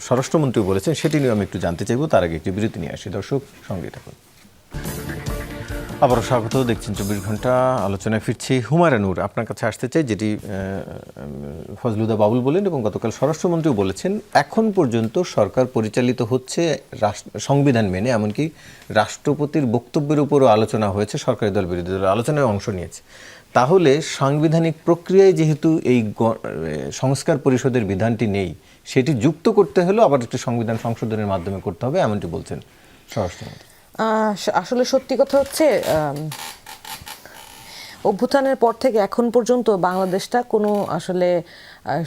স্বরাষ্ট্রমন্ত্রী বলেছেন, সেটি নিয়ে আমি একটু জানতে চাইবো। তার আগে একটি বিরতি নিয়ে আসি। দর্শক সঙ্গে থাকুন। আবারও স্বাগত, দেখছেন 24 ঘন্টা। আলোচনায় ফিরছি। হুমায়রা নূর, আপনার কাছে আসতে চাই, যেটি ফজলুদা বাবুল বলেন এবং গতকাল স্বরাষ্ট্রমন্ত্রীও বলেছেন, এখন পর্যন্ত সরকার পরিচালিত হচ্ছে সংবিধান মেনে, এমনকি রাষ্ট্রপতির বক্তব্যের উপরও আলোচনা হয়েছে, সরকারি দল বিরোধী দল আলোচনায় অংশ নিয়েছে। তাহলে সাংবিধানিক প্রক্রিয়ায় যেহেতু এই সংস্কার পরিষদের বিধানটি নেই, সেটি যুক্ত করতে হলেও আবার একটি সংবিধান সংশোধনের মাধ্যমে করতে হবে, এমনটি বলছেন স্বরাষ্ট্রমন্ত্রী। আসলে সত্যি কথা হচ্ছে, অভ্যুত্থানের পর থেকে এখন পর্যন্ত বাংলাদেশটা কোনো আসলে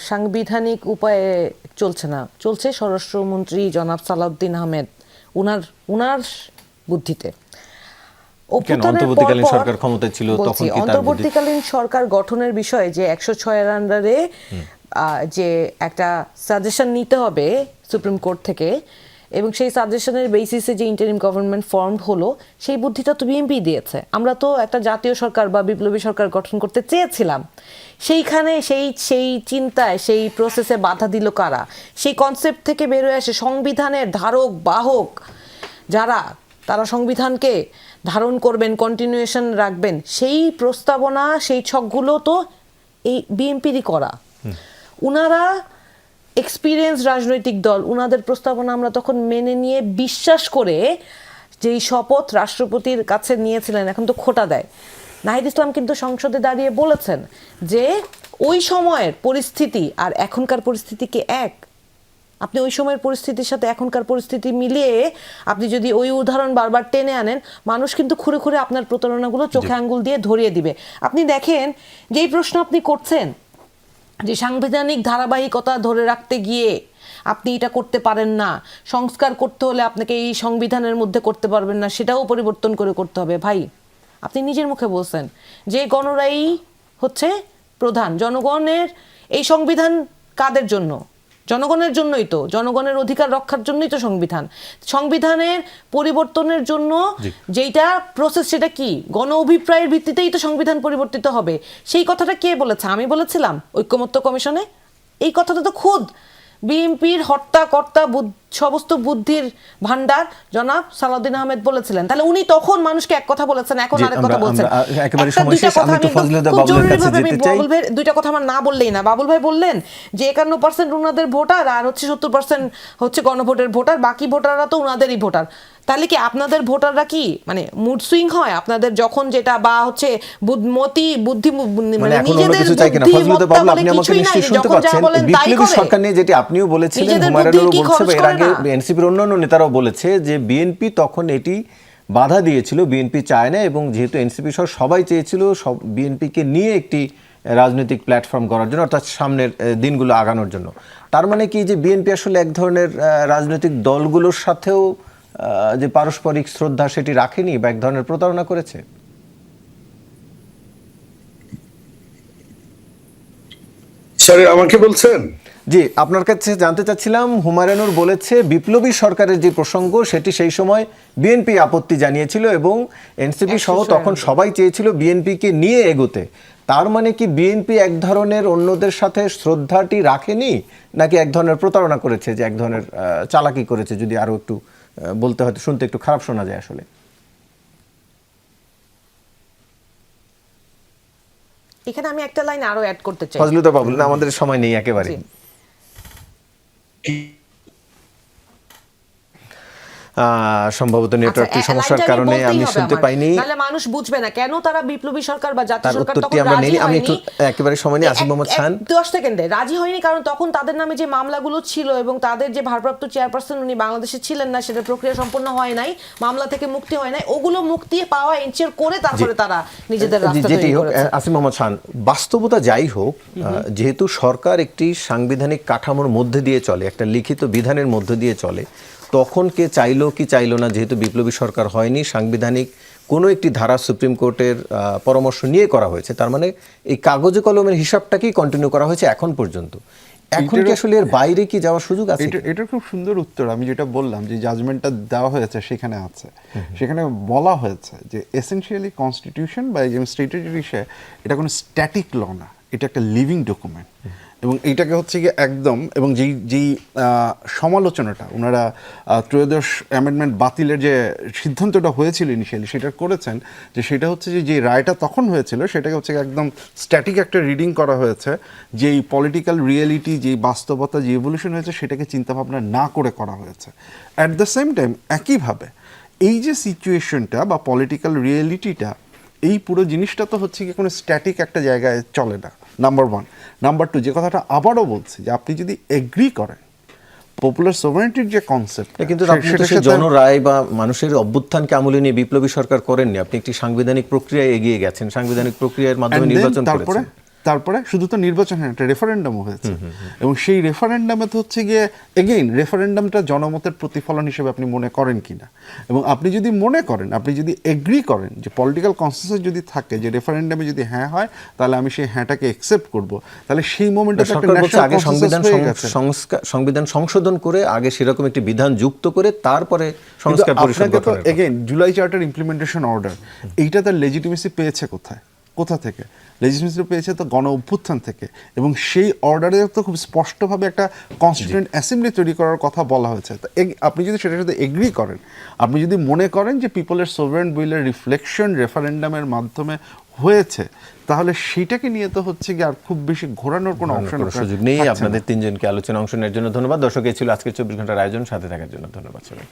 সাংবিধানিক উপায়ে চলছে না, চলছে স্বরাষ্ট্রমন্ত্রী জনাব সালাউদ্দিন আহমেদ উনার বুদ্ধিতে। অভ্যুত্থানের অন্তর্বর্তীকালীন পরপর সরকার ক্ষমতায় ছিল, তখন বলছি, কি তার অন্তর্বর্তীকালীন সরকার গঠনের বিষয়ে যে 106 আন্ডারে যে একটা সাজেশন নিতে হবে সুপ্রিম কোর্ট থেকে, এবং সেই সাজেশনের বেসিসে যে ইন্টারিম গভর্নমেন্ট ফর্ম হলো, সেই বুদ্ধিটা তো বিএনপি দিয়েছে। আমরা তো একটা জাতীয় সরকার বা বিপ্লবী সরকার গঠন করতে চেয়েছিলাম, সেইখানে সেই চিন্তায়, সেই প্রসেসে বাধা দিল কারা? সেই কনসেপ্ট থেকে বেরোয় আসে সংবিধানের ধারক বাহক যারা, তারা সংবিধানকে ধারণ করবেন, কন্টিনিউয়েশন রাখবেন, সেই প্রস্তাবনা, সেই ছকগুলো তো এই বিএনপিরই করা। উনারা এক্সপিরিয়েন্স রাজনৈতিক দল, উনাদের প্রস্তাবনা আমরা তখন মেনে নিয়ে বিশ্বাস করে যেই শপথ রাষ্ট্রপতির কাছে নিয়েছিলেন, এখন তো খোটা দেয়। নাহিদ ইসলাম কিন্তু সংসদে দাঁড়িয়ে বলেছেন যে ওই সময়ের পরিস্থিতি আর এখনকার পরিস্থিতি কি এক? আপনি ওই সময়ের পরিস্থিতির সাথে এখনকার পরিস্থিতি মিলিয়ে আপনি যদি ওই উদাহরণ বারবার টেনে আনেন, মানুষ কিন্তু খুঁড়ে খুঁড়ে আপনার প্রতারণাগুলো চোখে আঙ্গুল দিয়ে ধরিয়ে দিবে। আপনি দেখেন, যেই প্রশ্ন আপনি করছেন যে সাংবিধানিক ধারাবাহিকতা ধরে রাখতে গিয়ে আপনি এটা করতে পারেন না, সংস্কার করতে হলে আপনাকে এই সংবিধানের মধ্যে করতে পারবেন না, সেটাও পরিবর্তন করে করতে হবে। ভাই, আপনি নিজের মুখে বলছেন যে গণরাই হচ্ছে প্রধান, জনগণের এই সংবিধান কাদের জন্য? জনগণের জন্যই তো, জনগণের অধিকার রক্ষার জন্যই তো সংবিধান। সংবিধানের পরিবর্তনের জন্য যেইটা প্রসেস, সেটা কি? গণ অভিপ্রায়ের ভিত্তিতেই তো সংবিধান পরিবর্তিত হবে। সেই কথাটা কে বলেছে? আমি বলেছিলাম ঐক্যমত্য কমিশনে। এই কথাটা তো খুদ বিএনপির হর্তাকর্তা, সমস্ত বুদ্ধির ভান্ডার জনাব সালাউদ্দিন আহমেদ বলেছিলেন। তাহলে উনি তখন মানুষকে এক কথা বলেছেন, এখন আরেক কথা বলছেন। দুইটা কথা আমার না বললেই না। বাবুল ভাই বললেন যে 51% উনাদের ভোটার আর হচ্ছে 70% হচ্ছে গণভোটের ভোটার, বাকি ভোটাররা তো উনাদেরই ভোটার। তাহলে কি আপনাদের ভোটাররা কি মানে মুড সুইং হয় আপনাদের যখন যেটা, বা হচ্ছে বুদ্ধি মানে নিজেদের সরকার নিয়ে, যেটি আপনিও বলেছিলেন, এর আগে এনসিপির অন্যান্য নেতারাও বলেছে যে বিএনপি তখন এটি বাধা দিয়েছিল, বিএনপি চায় না, এবং যেহেতু এনসিপি সহ সবাই চেয়েছিল সব বিএনপিকে নিয়ে একটি রাজনৈতিক প্ল্যাটফর্ম করার জন্য, অর্থাৎ সামনের দিনগুলো আগানোর জন্য। তার মানে কি যে বিএনপি আসলে এক ধরনের রাজনৈতিক দলগুলোর সাথেও যে পারস্পরিক শ্রদ্ধা সেটি রাখেনি, বা এক ধরনের প্রতারণা করেছে? স্যার আমাকে বলছেন? জি, আপনার কাছে জানতে চাচ্ছিলাম, হুমায়রা নূর বলেছে বিপ্লবী সরকারের যে প্রসঙ্গ, সেটি সেই সময় বিএনপি আপত্তি জানিয়েছিল এবং এনসিপি সহ তখন সবাই চেয়েছিল বিএনপিকে নিয়ে এগোতে। তার মানে কি বিএনপি এক ধরনের অন্যদের সাথে শ্রদ্ধাটি রাখেনি, নাকি এক ধরনের প্রতারণা করেছে, যে এক ধরনের চালাকি করেছে? যদি আরো একটু বলতে, হয়তো শুনতে একটু খারাপ শোনা যায় আসলে। এখানে আমি একটা লাইন আরো অ্যাড করতে চাই। ফজলুদা বাবুল, আমাদের সময় নেই একেবারে। সম্ভবত নেটওয়ার্কের আচ্ছা, সমস্যার লাইনটা কারণে বলতেই আমি হবে শুনতে আমার। পাইনি। নাহলে মানুষ বুঝবে না কেন তারা বিপ্লবী সরকার বা জাতীয় তার সরকার উত্তরটি তখন আমরা রাজি নেই। আমি হয়নি। একটু একেবারে সময় নিয়ে আসিফ মোহাম্মদ খান। 10 সেকেন্ডে রাজি হয়নি, কারণ তখন তাদের নামে যে মামলাগুলো ছিল এবং তাদের যে ভারপ্রাপ্ত চেয়ারপারসন উনি বাংলাদেশে ছিলেন না, সেটা প্রক্রিয়া সম্পন্ন হয় নাই, মামলা থেকে মুক্তি হয় নাই, ওগুলো মুক্তি পাওয়া এনশিওর করে তারপরে তারা নিজেদের রাস্তা যেটি তৈরি হোক, করেছে। আসিফ মোহাম্মদ খান, বাস্তবতা যাই হোক, যেহেতু সরকার একটি সাংবিধানিক কাঠামোর মধ্যে দিয়ে চলে, একটা লিখিত বিধানের মধ্যে দিয়ে চলে, তখন কে চাইলো কি চাইলো না, যেহেতু বিপ্লবী সরকার হয়নি, সাংবিধানিক কোনো একটি ধারা সুপ্রিম কোর্টের পরামর্শ নিয়ে করা হয়েছে, তার মানে এই কাগজে কলমের হিসাবটাকেই কন্টিনিউ করা হয়েছে এখন পর্যন্ত। এখন কি আসলে এর বাইরে কি যাওয়ার সুযোগ আছে? এটার খুব সুন্দর উত্তর আমি যেটা বললাম, যে জাজমেন্টটা দেওয়া হয়েছে সেখানে আছে, সেখানে বলা হয়েছে যে এসেনশিয়ালি কনস্টিটিউশন বা স্টেটের বিষয়ে এটা কোনো স্ট্যাটিক ল না, এটা একটা লিভিং ডকুমেন্ট। এবং এইটাকে হচ্ছে গিয়ে একদম, এবং যেই সমালোচনাটা ওনারা ত্রয়োদশ অ্যামেন্ডমেন্ট বাতিলের যে সিদ্ধান্তটা হয়েছিল ইনিশিয়ালি, সেটা করেছেন, যে সেটা হচ্ছে যে রায়টা তখন হয়েছিল সেটাকে হচ্ছে একদম স্ট্যাটিক একটা রিডিং করা হয়েছে, যেই পলিটিক্যাল রিয়েলিটি, যেই বাস্তবতা, যে ইভলিউশন হয়েছে সেটাকে চিন্তাভাবনা না করে করা হয়েছে। অ্যাট দ্য সেম টাইম একইভাবে এই যে সিচুয়েশনটা বা পলিটিক্যাল রিয়েলিটিটা, এই পুরো জিনিসটা তো হচ্ছে কি কোনো স্ট্যাটিক একটা জায়গায় চলে না, নাম্বার ওয়ান। নাম্বার টু, যে কথাটা আবারও বলছি, যে আপনি যদি এগ্রি করেন পপুলার সোভারেনিটির যে কনসেপ্ট, কিন্তু আপনি তো সেই জনরায় বা মানুষের অভ্যুত্থানকে আমলে নিয়ে বিপ্লবী সরকার করেননি, আপনি একটি সাংবিধানিক প্রক্রিয়ায় এগিয়ে গেছেন, সাংবিধানিক প্রক্রিয়ার মাধ্যমে নির্বাচন করেছেন। তারপরে শুধু তো নির্বাচন হয়, একটা রেফারেন্ডামও হয়েছে, এবং সেই রেফারেন্ডামে তো হচ্ছে গিয়ে এগেইন রেফারেন্ডামটা জনমতের প্রতিফলন হিসেবে আপনি মনে করেন কিনা, এবং আপনি যদি মনে করেন, আপনি যদি এগ্রি করেন যে পলিটিক্যাল কনসেনসাস যদি থাকে যে রেফারেন্ডামে যদি হ্যাঁ হয়, তাহলে আমি সেই হ্যাঁটাকে অ্যাকসেপ্ট করব, তাহলে সেই মোমেন্টে আগে সংবিধান সংশোধন করে, আগে সেরকম একটি বিধান যুক্ত করে তারপরে সংস্কার পরিষদ গঠনের কথা। Again July charter implementation order, এইটা তার লেজিটিমেসি পেয়েছে কোথা থেকে? লেজিসলেশন পেয়েছে তো গণ অভ্যুত্থান থেকে, এবং সেই অর্ডারে তো খুব স্পষ্টভাবে একটা কনস্টিটিউয়েন্ট অ্যাসেম্বলি তৈরি করার কথা বলা হয়েছে। তো আপনি যদি সেটার সাথে এগ্রি করেন, আপনি যদি মনে করেন যে পিপলের সোভারেন উইলের রিফ্লেকশন রেফারেন্ডামের মাধ্যমে হয়েছে, তাহলে সেইটাকে নিয়ে তো হচ্ছে কি আর খুব বেশি ঘোরানোর কোনো সুযোগ নেই। আপনাদের তিনজনকে আলোচনা অংশ নেওয়ার জন্য ধন্যবাদ। দর্শক, এই ছিল আজকের 24 ঘন্টার আয়োজন, সাথে থাকার জন্য ধন্যবাদ সবাই।